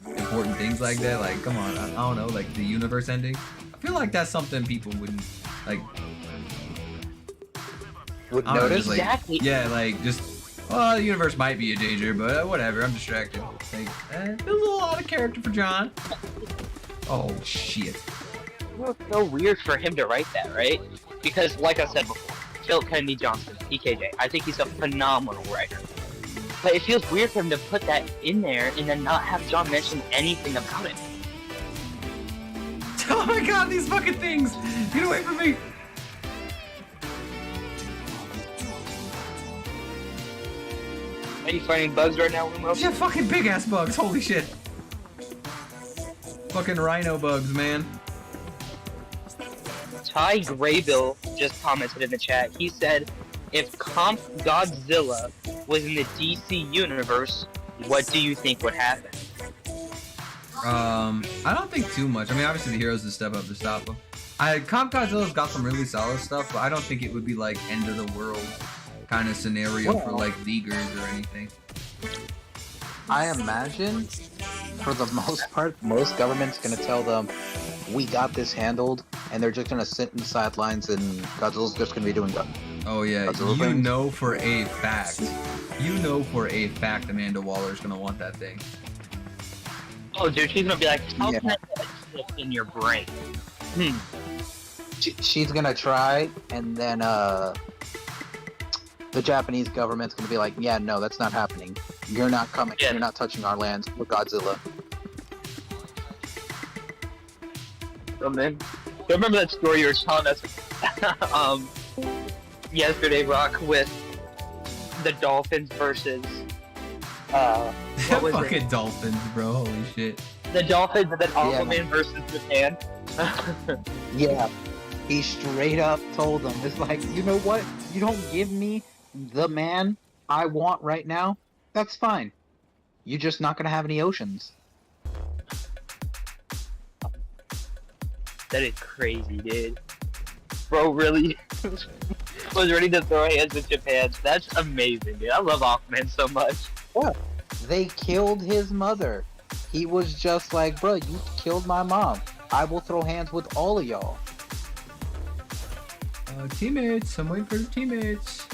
important things like that. Like, come on, I don't know, like the universe ending. I feel like that's something people wouldn't like. Would I don't know, notice? just, like, Exactly. Yeah, like just. Well, the universe might be a danger, but whatever. I'm distracted. Like, there's a lot of character for John. Oh shit. Well, it's so weird for him to write that, right? Because, like I said before, Philip Kennedy Johnson, EKJ, I think he's a phenomenal writer. But it feels weird for him to put that in there and then not have John mention anything about it. Oh my god, these fucking things! Get away from me! Are you finding bugs right now, Lumos? Yeah, fucking big ass bugs, holy shit. Fucking rhino bugs, man. Ty Graybill just commented in the chat. He said, if Comp Godzilla was in the DC universe, what do you think would happen? I don't think too much. I mean, obviously the heroes would step up to stop them. Comp Godzilla's got some really solid stuff, but I don't think it would be like end of the world kind of scenario for like leaguers or anything. I imagine, for the most part, most government's gonna tell them, we got this handled, and they're just gonna sit in the sidelines and Godzilla's just gonna be doing that. Oh yeah, Godzilla you things. know for a fact Amanda Waller's gonna want that thing. Oh, dude, she's gonna be like, how Yeah. can I get this in your brain? She's gonna try, and then the Japanese government's gonna be like, yeah, no, that's not happening. You're not coming. Yeah. You're not touching our lands with Godzilla. So man, remember that story you were telling us yesterday, Rock, with the Dolphins versus what was Fucking it? dolphins, bro. Holy shit. The Dolphins and then Aquaman Yeah. versus Japan. Yeah. He straight up told them, it's like, you know what? You don't give me the man I want right now, that's fine. You're just not gonna have any oceans. That is crazy, dude. Bro really was ready to throw hands with Japan. That's amazing, dude. I love Aquaman so much. They killed his mother. He was just like, bro, you killed my mom. I will throw hands with all of y'all. Teammates. I'm waiting for the teammates.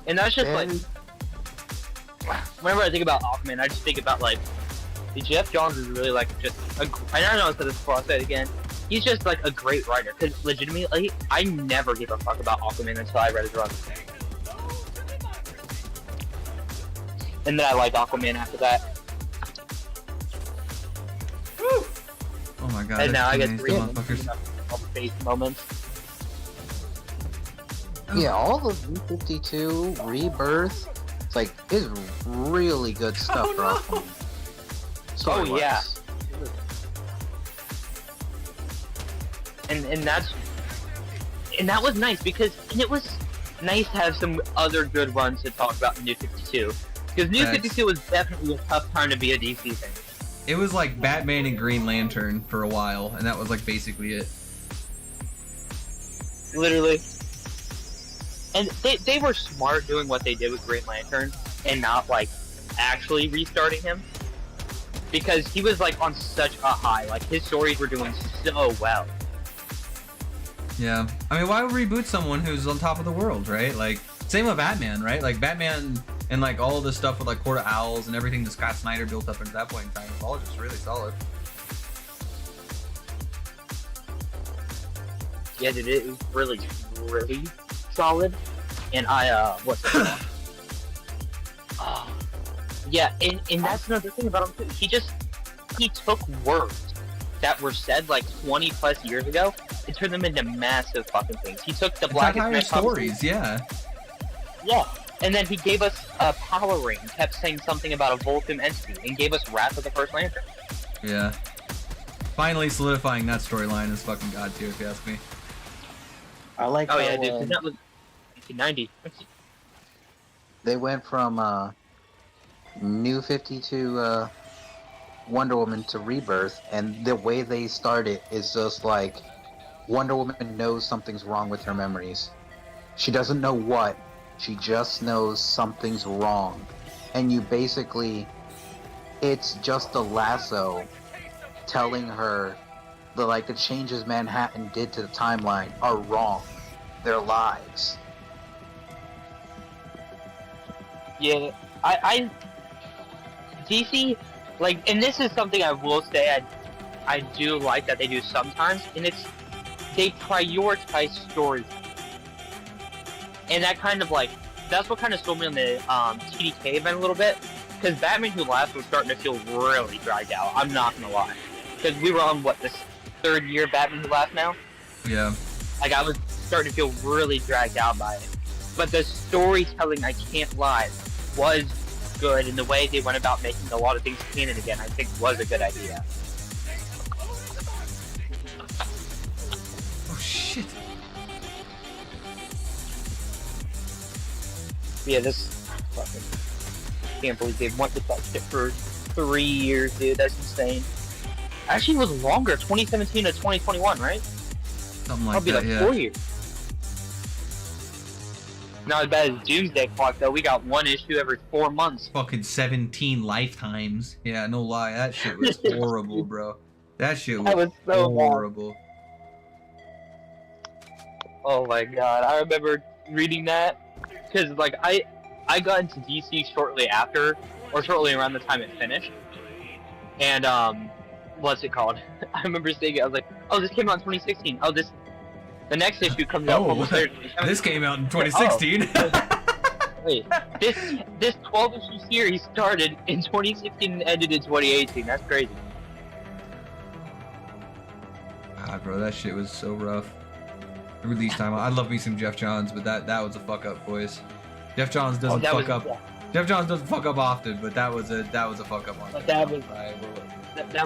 And that's just like, And whenever I think about Aquaman, I just think about like, Jeff Johns is really like just I don't know if I said this before, I'll say it again. He's just like a great writer, because legitimately, I never gave a fuck about Aquaman until I read his run. And then I liked Aquaman after that. Woo! Oh my god. And now I that's get too three many of them. motherfuckers. All the face moments. yeah, all of V52, Rebirth, it's like, is really good stuff for no. Aquaman. Oh Story-wise. yeah. And that's and that was nice because it was nice to have some other good runs to talk about in New 52. Because New 52 was definitely a tough time to be a DC fan. It was like Batman and Green Lantern for a while, and that was like basically it. Literally. And they were smart doing what they did with Green Lantern and not like actually restarting him. Because he was like on such a high, like his stories were doing so well. Yeah, I mean, why reboot someone who's on top of the world, right? Like, same with Batman, right? Like, Batman and, like, all the stuff with, like, Court of Owls and everything that Scott Snyder built up into that point in time was all just really solid. Yeah, dude, it was really, really solid. And what's it called? Oh, yeah, and that's another thing about him, too. He took words that were said, like, 20 plus years ago and turned them into massive fucking things. He took the Blackest Man stories, yeah. Yeah, and then he gave us a power ring, kept saying something about a Vulcan entity, and gave us Wrath of the First Lantern. Yeah. Finally solidifying that storyline is fucking god tier, if you ask me. I like Oh how, yeah, dude, 'cause that was 1990. they went from New 52 Wonder Woman to Rebirth, and the way they start it is just like Wonder Woman knows something's wrong with her memories. She doesn't know what, she just knows something's wrong. And you basically, it's just a lasso telling her that like the changes Manhattan did to the timeline are wrong. They're lies. Yeah, I DC, like, and this is something I will say I do like that they do sometimes, and it's they prioritize stories, and that kind of like that's what kind of sold me on the TDK event a little bit, because Batman Who Laughs was starting to feel really dragged out. I'm not gonna lie, because we were on what, this third year of Batman Who Laughs now. Yeah. Like I was starting to feel really dragged out by it, but the storytelling, I can't lie, was good, and the way they went about making a lot of things canon again, I think was a good idea. Oh shit. Yeah, this fucking can't believe they went with that shit for 3 years, dude. That's insane. Actually, it was longer, 2017 to 2021, right? Something like Probably that, like yeah. 4 years. Not as bad as Doomsday Clock, though. We got one issue every 4 months. Fucking 17 lifetimes. Yeah, no lie, that shit was horrible, bro. That shit That was so horrible. Oh my god, I remember reading that, because like I got into DC shortly after, or shortly around the time it finished, and what's it called? I remember seeing it, I was like, oh, this came out in 2016, oh, the next issue comes out almost there. This came out in 2016. Wait, this 12 issue series started in 2016 and ended in 2018, that's crazy. God, bro, that shit was so rough. The release time. I love me some Jeff Johns, but that was a fuck up, boys. Jeff Johns doesn't fuck up. Yeah. Jeff Johns doesn't fuck up often, but that was a fuck up on. But that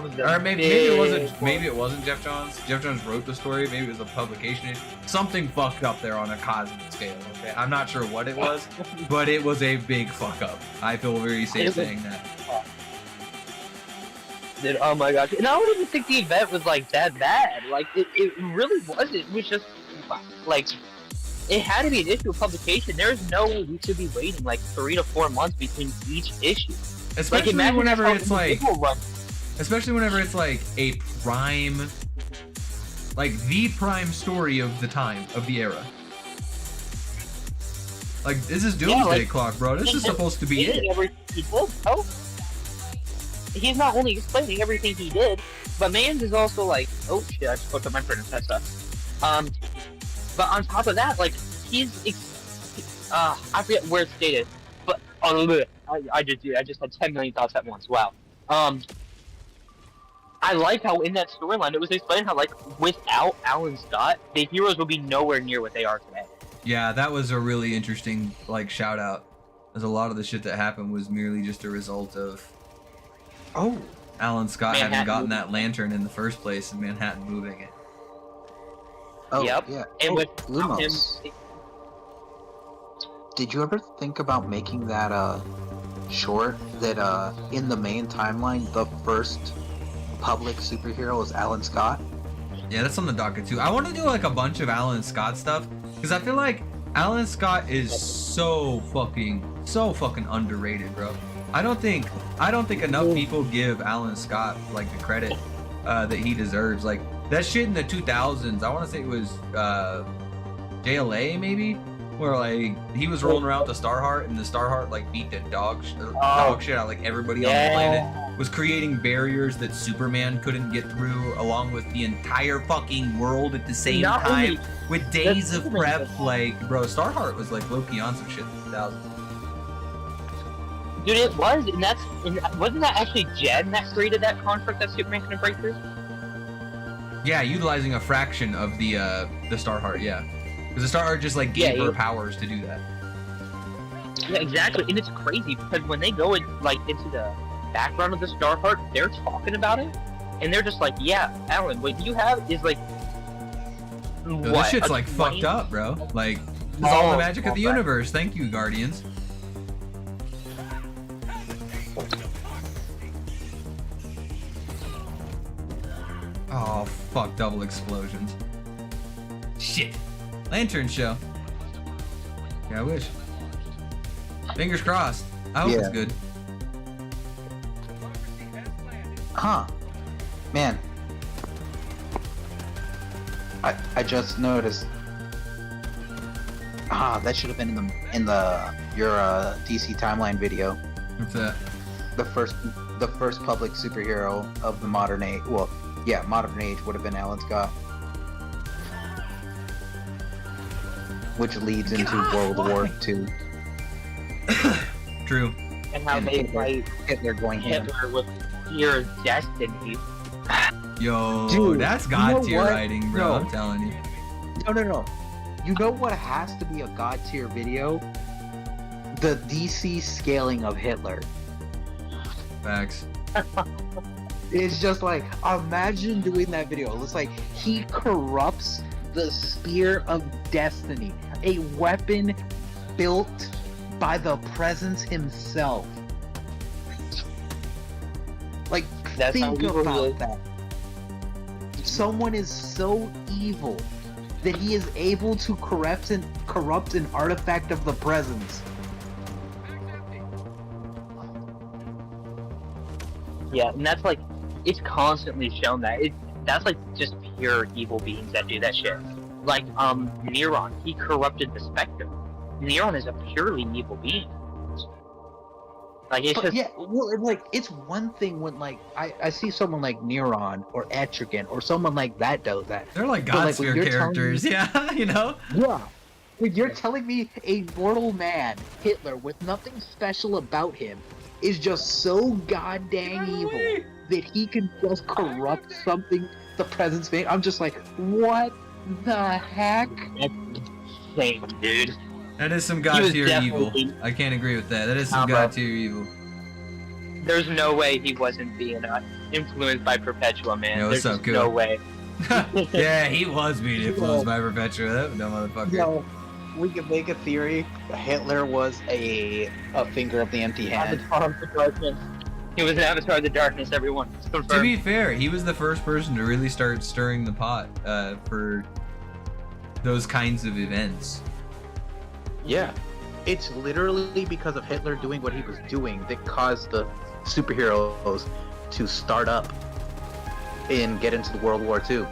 was or maybe it wasn't Jeff Johns. Jeff Johns wrote the story. Maybe it was a publication issue. Something fucked up there on a cosmic scale. Okay, I'm not sure what it was, but it was a big fuck up. I feel very safe saying that. Dude, oh my gosh! And I don't even think the event was like that bad. Like it really wasn't. It was just like it had to be an issue of publication. There's no way we should be waiting like 3 to 4 months between each issue. Especially whenever it's like. Especially whenever it's like a prime, like the prime story of the time, of the era. Like, this is Doomsday Clock, bro. This is supposed to be it. He's not only explaining everything he did, but Mans is also like, oh shit, I just looked up my printer, that stuff. But on top of that, like, I forget where it's stated, but, I just had 10 million thoughts at once, wow. I like how in that storyline it was explained how, like, without Alan Scott, the heroes would be nowhere near what they are today. Yeah, that was a really interesting, like, shout out. Because a lot of the shit that happened was merely just a result of Alan Scott having gotten that lantern in the first place and Manhattan moving it. Oh, Yep. yeah. And Oh, with Lumos. him, Did you ever think about making that short that in the main timeline the first public superhero is Alan Scott? Yeah, that's on the docket too. I want to do like a bunch of Alan Scott stuff because I feel like Alan Scott is so fucking underrated, bro. I don't think enough people give Alan Scott like the credit that he deserves. Like that shit in the 2000s. I want to say it was JLA maybe, where like he was rolling around with the Starheart and the Starheart like beat the dog shit out like everybody on the planet, was creating barriers that Superman couldn't get through, along with the entire fucking world at the same Not time, only- with days of Superman prep. was- Like, bro, Starheart was like low-key on some shit in the 2000s. dude, it was, and wasn't that actually Jen that created that construct that Superman couldn't break through? Yeah, utilizing a fraction of the Starheart, yeah. Because the Starheart just like gave her powers to do that. Yeah, exactly, and it's crazy because when they go into the background of the Starheart, they're talking about it, and they're just like, yeah, Alan, what you have is like, Yo, what? this shit's a like 20 fucked up, bro. Like, this is all the magic of the right. universe. Thank you, Guardians. Oh, fuck, double explosions. Shit. Lantern show. Yeah, I wish. Fingers crossed. I hope it's good. Huh. Man. I just noticed. That should have been in your DC timeline video. What's that? The first public superhero of the modern age. Well, yeah, modern age would have been Alan Scott. Which leads into World War II. True. and how And they Hitler- fight Hitler going ham. Hitler with your destiny. Yo, Dude, that's you God know tier what? writing, bro. No. I'm telling you. No. You know what has to be a god tier video? The DC scaling of Hitler. Facts. It's just like, imagine doing that video. It's like he corrupts the spear of destiny, a weapon built by the presence himself. Like, That's how think evil he about is. that. Someone is so evil that he is able to corrupt an artifact of the presence. Yeah, and that's like, it's constantly shown that. That's like just pure evil beings that do that shit. Like, Neron, he corrupted the Spectre. Neron is a purely evil being. Like, it's But just, yeah, well, it's one thing when I see someone like Neron or Etrigan or someone like that does that. They're like But, God like, when tier you're telling characters, me- yeah, you know? Yeah. When you're telling me a mortal man, Hitler, with nothing special about him, is just so goddamn evil that he can just corrupt something the presence made, I'm just like, what the heck? that's insane, dude. That is some He God was tier evil. definitely- I can't agree with that. That is some Nah, bro. God tier evil. There's no way he wasn't being influenced by Perpetua, man. Yo, what's There's up, just Kua? no way. Yeah, he was being influenced by Perpetua. That dumb motherfucker. No, we can make a theory. Hitler was a finger of the empty hand. Avatar of the Darkness. He was an Avatar of the Darkness, everyone. It's To confirmed. be fair, he was the first person to really start stirring the pot for those kinds of events. Yeah. It's literally because of Hitler doing what he was doing that caused the superheroes to start up and get into the World War II.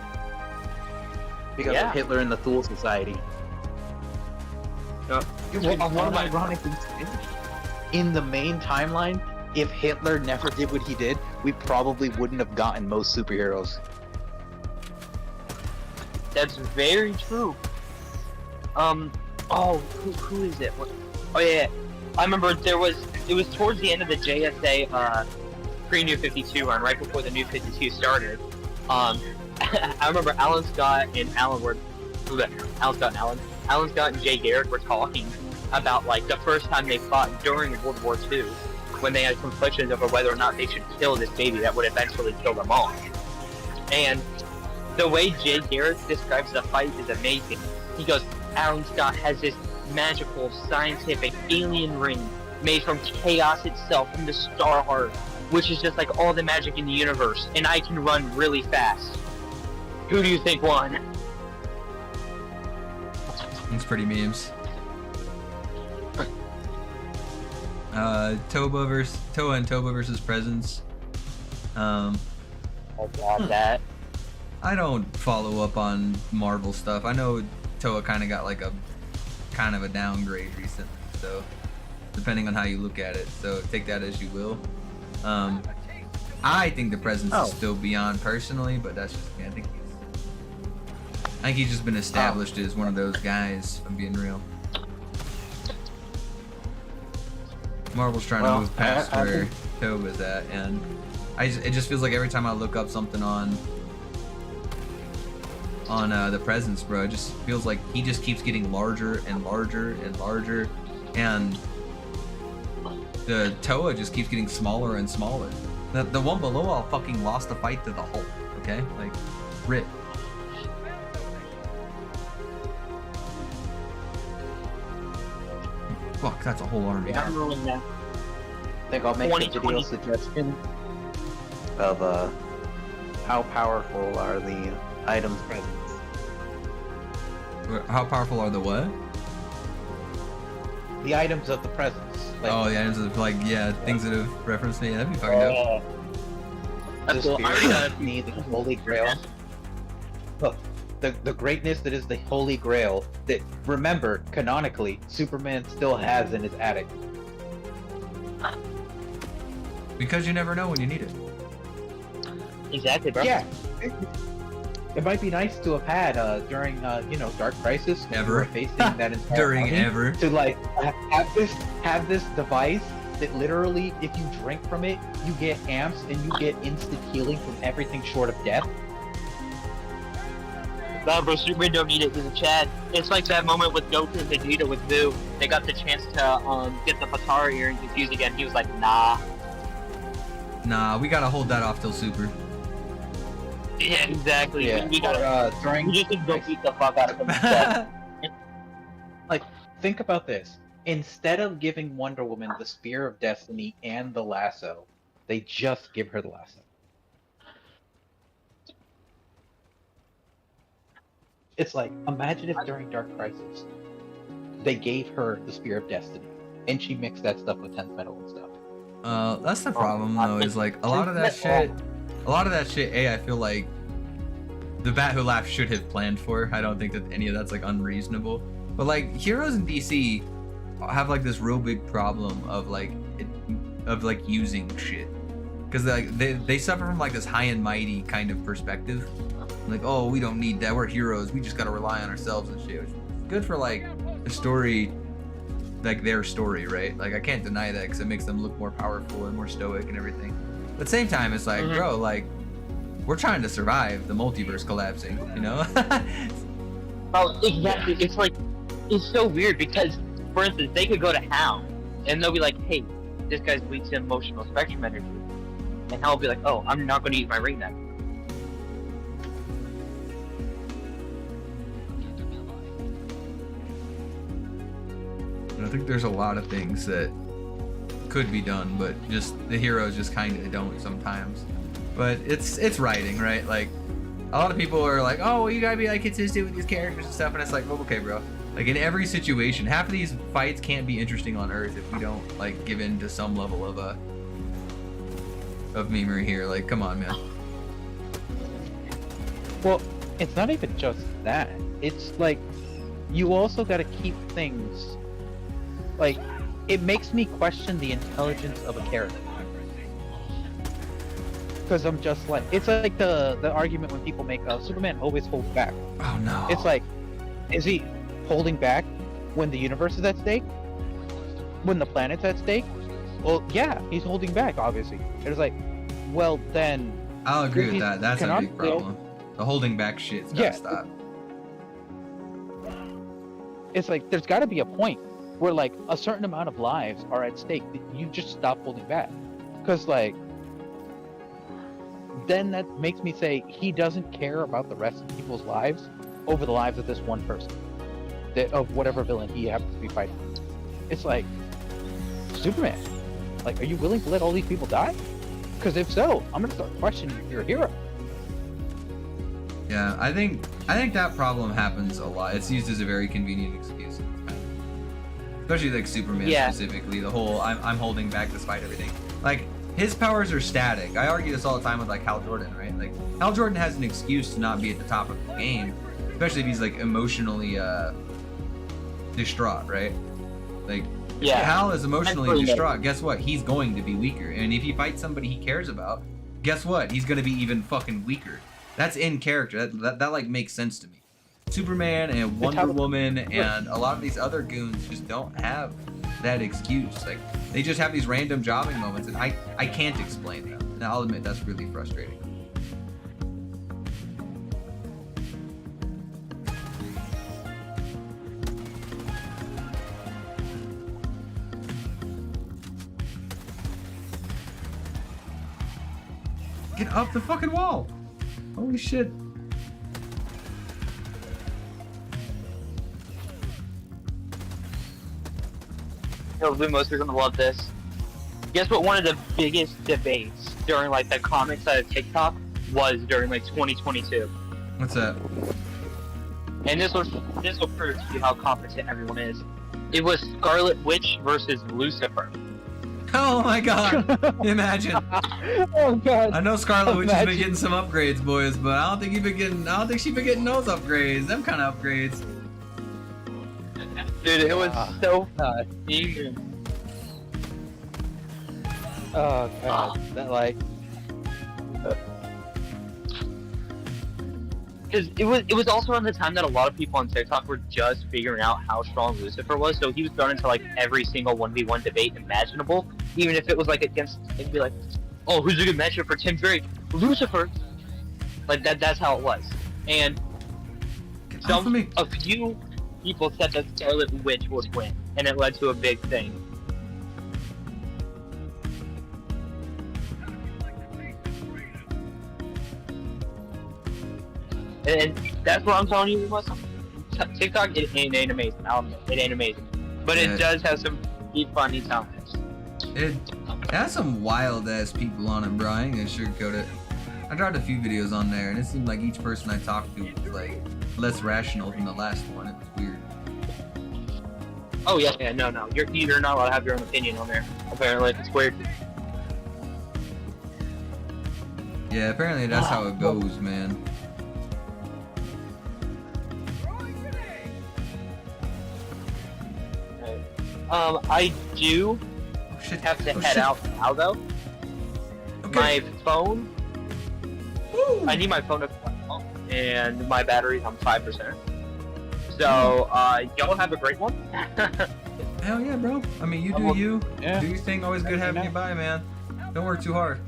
Because Yeah. of Hitler and the Thule Society. Ironic in the main timeline, if Hitler never did what he did, we probably wouldn't have gotten most superheroes. That's very true. Who is it? Oh yeah, I remember it was towards the end of the JSA pre-New 52 run, right before the New 52 started. I remember Alan Scott and Alan Scott and Jay Garrick were talking about like the first time they fought during World War II, when they had some questions over whether or not they should kill this baby that would eventually kill them all. And The way Jay Garrett describes the fight is amazing. He goes, Alan Scott has this magical, scientific alien ring made from chaos itself, from the star heart, which is just like all the magic in the universe, and I can run really fast. Who do you think won? It's pretty memes. Toa and Toba versus Presence. I got that. I don't follow up on Marvel stuff. I know Toa kind of got like a downgrade recently, so depending on how you look at it. So take that as you will. I think the Presence is still beyond personally, but that's just me. I think he's just been established as one of those guys. If I'm being real. Marvel's trying to move past where Toba's at, and it just feels like every time I look up something on the Presence, bro, it just feels like he just keeps getting larger and larger and larger, and the Toa just keeps getting smaller and smaller. The one below all fucking lost the fight to the Hulk, okay? Like, rip. Fuck, that's a whole army. I'm ruling that. I think I'll make a video suggestion of how powerful are the items presents. How powerful are the what? The items of the presents. Like, oh, the items of things that have referenced me. That'd be fucking dope. That's cool. I already got need the Holy Grail. Look, the greatness that is the Holy Grail that, remember, canonically, Superman still has in his attic. Because you never know when you need it. Exactly, bro. Yeah. It might be nice to have had during Dark Crisis when we were facing that entire During army, ever. to like have this device that literally, if you drink from it, you get amps and you get instant healing from everything short of death. Nah, bro, Superman don't need it. He's a Chad. It's like that moment with Goku and Vegeta with Boo. They got the chance to get the Patara earring confused again. He was like, nah. Nah, we gotta hold that off till Super. Yeah, exactly. Yeah. We gotta, During we just need to go beat the fuck out of him instead. like, think about this. Instead of giving Wonder Woman the Spear of Destiny and the lasso, they just give her the lasso. It's like, imagine if during Dark Crisis, they gave her the Spear of Destiny, and she mixed that stuff with 10th Metal and stuff. That's the problem though, is like a lot of that shit, I feel like the Bat Who Laughs should have planned for. I don't think that any of that's like unreasonable. But like heroes in DC have like this real big problem of using shit. Because like they suffer from like this high and mighty kind of perspective. Like, oh, we don't need that, we're heroes, we just gotta rely on ourselves and shit. Which is good for like a story, like their story, right? Like I can't deny that because it makes them look more powerful and more stoic and everything. But at the same time, it's like, bro, like we're trying to survive the multiverse collapsing, you know? Oh, exactly. It's like, it's so weird because, for instance, they could go to Hal and they'll be like, hey, this guy's weak to emotional spectrum energy. And Hal will be like, oh, I'm not going to use my ring then. I think there's a lot of things that could be done, but just the heroes just kind of don't sometimes. But it's writing, right? Like a lot of people are like, oh, well, you gotta be like consistent with these characters and stuff, and it's like, well, okay, bro. Like in every situation, half of these fights can't be interesting on Earth if we don't like give in to some level of memery here. Like, come on, man. Well, it's not even just that. It's like you also got to keep things like, it makes me question the intelligence of a character. Because I'm just like, it's like the argument when people make Superman always holds back. Oh no. It's like, is he holding back when the universe is at stake? When the planet's at stake? Well, yeah, he's holding back, obviously. It's like, well then... I'll agree with that. That's a big problem. The holding back shit's gotta stop. It's like, there's gotta be a point where like a certain amount of lives are at stake that you just stop holding back. Because like then that makes me say he doesn't care about the rest of people's lives over the lives of this one person, of whatever villain he happens to be fighting. It's like, Superman, like, are you willing to let all these people die? Because if so, I'm gonna start questioning if you're a hero. Yeah, I think that problem happens a lot. It's used as a very convenient excuse, especially like Superman specifically. The whole I'm holding back despite everything. Like, his powers are static. I argue this all the time with like Hal Jordan, right? Like, Hal Jordan has an excuse to not be at the top of the game, especially if he's like emotionally distraught, right? Like, if Hal is emotionally distraught, guess what? He's going to be weaker. And if he fights somebody he cares about, guess what? He's going to be even fucking weaker. That's in character. That like makes sense to me. Superman and Wonder Woman and a lot of these other goons just don't have that excuse. Like, they just have these random jobbing moments, and I can't explain them. And I'll admit that's really frustrating. Get up the fucking wall! Holy shit. Yo, Lumos, you're gonna love this. Guess what one of the biggest debates during like the comic side of TikTok was during like 2022? What's that? And this will prove to you how competent everyone is. It was Scarlet Witch versus Lucifer. Oh my god! Imagine. Oh god. I know Scarlet Witch has been getting some upgrades, boys, but I don't think she's been getting those upgrades. Them kind of upgrades. Dude, it was so fun. Oh god. That like. Because it was also around the time that a lot of people on TikTok were just figuring out how strong Lucifer was, so he was thrown into like every single 1v1 debate imaginable, even if it was like against, it'd be like, oh, who's a good matchup for Tim Drake? Lucifer! Like that's how it was. And a few people said that Scarlet Witch would win, and it led to a big thing. And that's what I'm telling you. TikTok, it ain't amazing. I'll admit, it ain't amazing, but it does have some funny times. It has some wild ass people on it, bro. I ain't gonna sugarcoat it. I dropped a few videos on there, and it seemed like each person I talked to was like less rational than the last one. It was weird. Oh yeah, no. You're not allowed to have your own opinion on there. Apparently, it's weird. Yeah, apparently that's how it goes, man. I do have to head out now, though. Okay. My phone. Woo. I need my phone to come, and my battery's on 5%. So, y'all have a great one. Hell yeah, bro. I mean, you do you. Yeah. Do your thing. Always good having you by, man. Don't work too hard.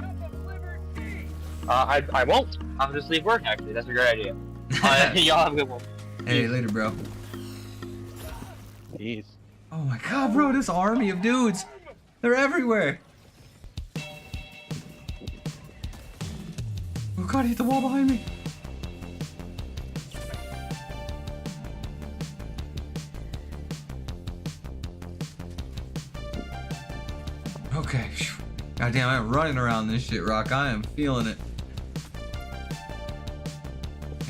I won't. I'll just leave work, actually. That's a great idea. Y'all have a good one. Hey, later, bro. Jeez. Oh my god, bro, this army of dudes. They're everywhere. Oh god, he hit the wall behind me. Okay. God damn, I'm running around this shit, Rock. I am feeling it.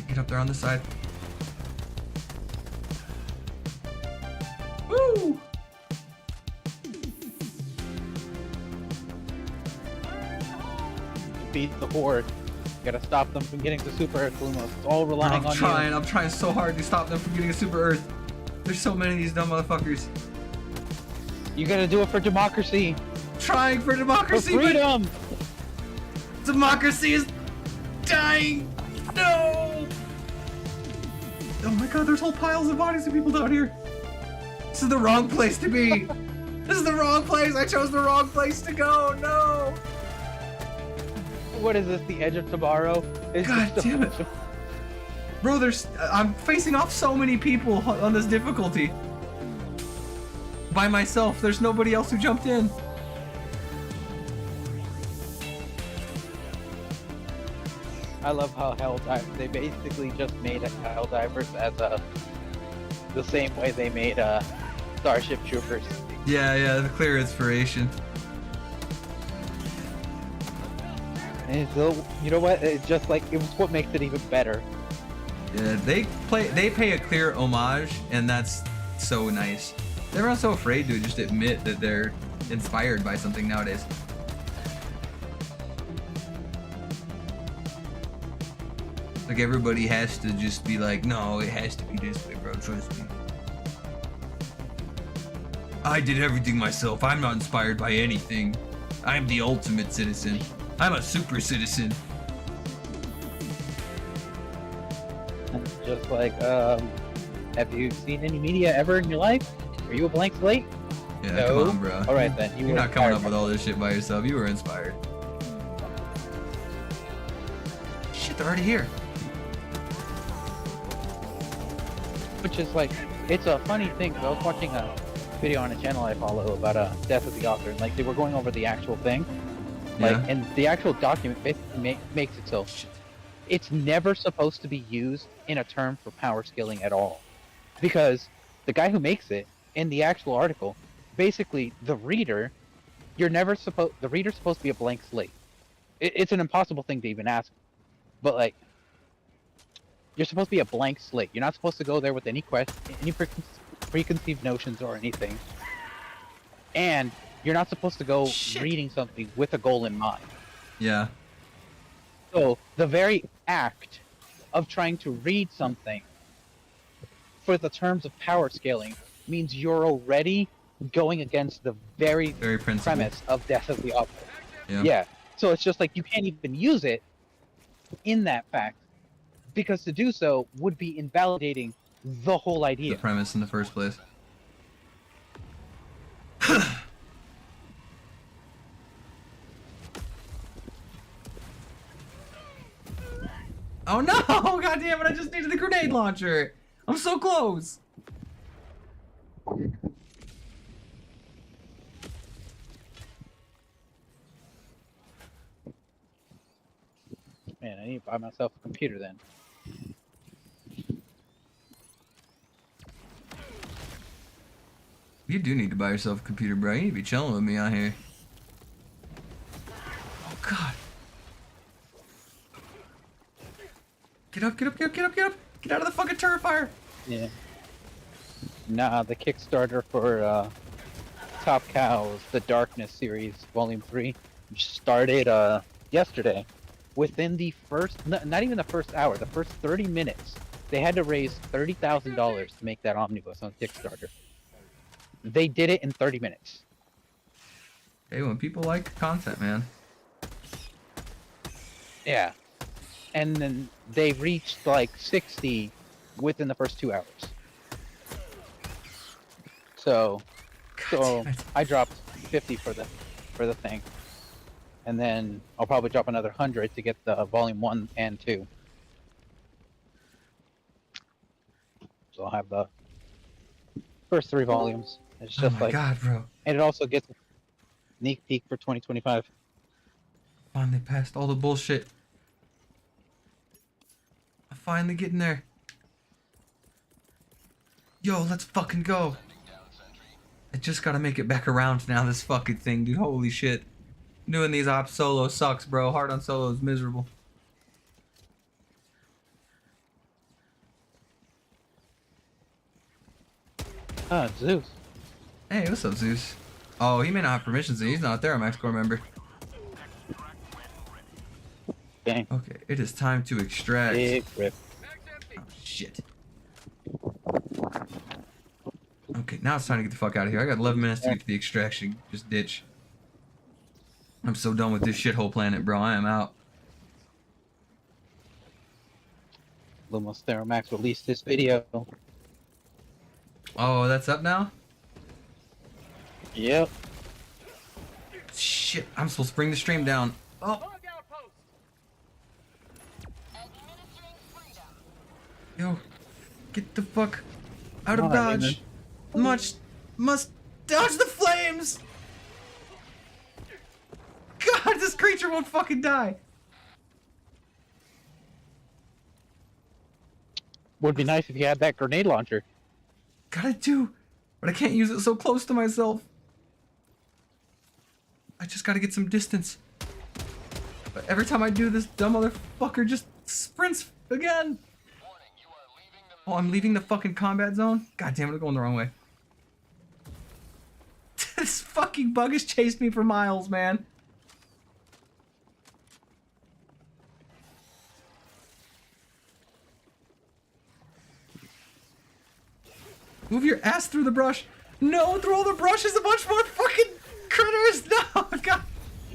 Get up there on this side. Woo! Beat the horde. You gotta stop them from getting to Super Earth, Lumos. It's all relying on you. I'm trying so hard to stop them from getting to Super Earth. There's so many of these dumb motherfuckers. You gotta do it for democracy. Trying for democracy, for freedom. But democracy is dying. No. Oh my god, there's whole piles of bodies of people down here. This is the wrong place to be. This is the wrong place. I chose the wrong place to go. No. What is this? The edge of tomorrow? God damn it. Bro, I'm facing off so many people on this difficulty. By myself. There's nobody else who jumped in. I love how they basically just made Helldivers as the same way they made Starship Troopers. Yeah, the clear inspiration. And so, you know what? It's just like it was what makes it even better. Yeah, they pay a clear homage, and that's so nice. Everyone's so afraid to just admit that they're inspired by something nowadays. Like everybody has to just be like, no, it has to be this way, bro. Trust me. I did everything myself. I'm not inspired by anything. I'm the ultimate citizen. I'm a super citizen. Just like, have you seen any media ever in your life? Are you a blank slate? Yeah, No? come on, bro. All right then. You're not coming up with all this shit by yourself. You were inspired. Shit, they're already here. Which is like, it's a funny thing. 'Cause I was watching a video on a channel I follow about death of the author, and like they were going over the actual thing, like, Yeah. and the actual document basically makes it so it's never supposed to be used in a term for power scaling at all, because the guy who makes it in the actual article, basically the reader's supposed to be a blank slate. It's an impossible thing to even ask, but like you're supposed to be a blank slate. You're not supposed to go there with any preconceived notions or anything, and you're not supposed to go reading something with a goal in mind. Yeah. So the very act of trying to read something for the terms of power scaling means you're already going against the very principle. premise of death of the author. Yeah. Yeah. So it's just like you can't even use it in that fact, because to do so would be invalidating the whole idea. The premise in the first place. Oh no! God damn it! I just needed the grenade launcher. I'm so close. Man, I need to buy myself a computer then. You do need to buy yourself a computer, bro. You need to be chilling with me out here. Oh God. Get up, get up, get up, get up, get up! Get out of the fucking turret fire! Yeah. Nah, the Kickstarter for Top Cows, the Darkness series, Volume 3, started yesterday. Within the first, not even the first hour, the first 30 minutes, they had to raise $30,000 to make that omnibus on Kickstarter. They did it in 30 minutes. Hey, when people like content, man. Yeah. And then they reached like 60 within the first 2 hours. So I dropped 50 for the thing. And then I'll probably drop another 100 to get the volume 1 and 2. So I'll have the first 3 volumes. It's just Oh my God, bro. and it also gets a sneak peek for 2025. Finally passed all the bullshit. I'm finally getting there. Yo, let's fucking go. I just gotta make it back around now, this fucking thing, dude. Holy shit. Doing these ops solo sucks, bro. Hard on solo is miserable. Ah, Zeus. Hey, what's up, Zeus? Oh, he may not have permissions, and he's not a Theromax Corps member. Dang. Okay, it is time to extract. Big rip. Oh, shit. Okay, now it's time to get the fuck out of here. I got 11 minutes to get to the extraction. Just ditch. I'm so done with this shithole planet, bro. I am out. LumosTheromax released this video. Oh, that's up now? Yep. Shit, I'm supposed to bring the stream down. Oh, Bug outpost. yo. Get the fuck out of Come on, dodge. Must dodge the flames! God, this creature won't fucking die. Would be nice if you had that grenade launcher. Got it too, but I can't use it so close to myself. I just gotta get some distance. But every time I do, this dumb motherfucker just sprints again. Oh, I'm leaving the fucking combat zone? God damn it, I'm going the wrong way. This fucking bug has chased me for miles, man. Move your ass through the brush. No, through all the brush is a bunch more fucking critters. No, God.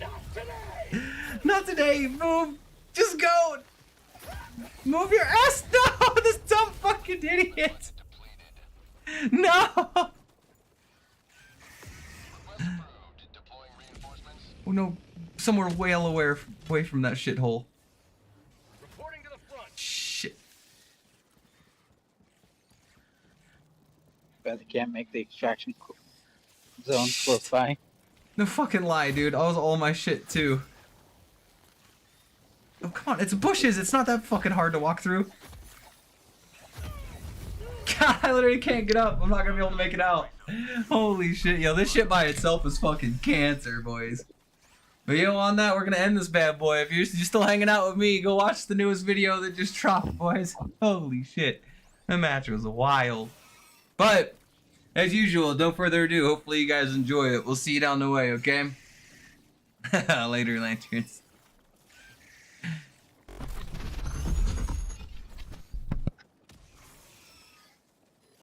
Not today. Not today. Move. Just go. Move your ass. No, this dumb fucking idiot. No. Oh no, somewhere well away from that shithole. Reporting to the front. Shit. Bet they can't make the extraction zone close by. No fucking lie, dude. I was all my shit too. Oh come on, it's bushes. It's not that fucking hard to walk through. God, I literally can't get up. I'm not gonna be able to make it out. Holy shit, yo, this shit by itself is fucking cancer, boys. But yo, on that, we're gonna end this bad boy. If you're still hanging out with me, go watch the newest video that just dropped, boys. Holy shit, that match was wild. But as usual, no further ado. Hopefully you guys enjoy it. We'll see you down the way, okay? Later, Lanterns.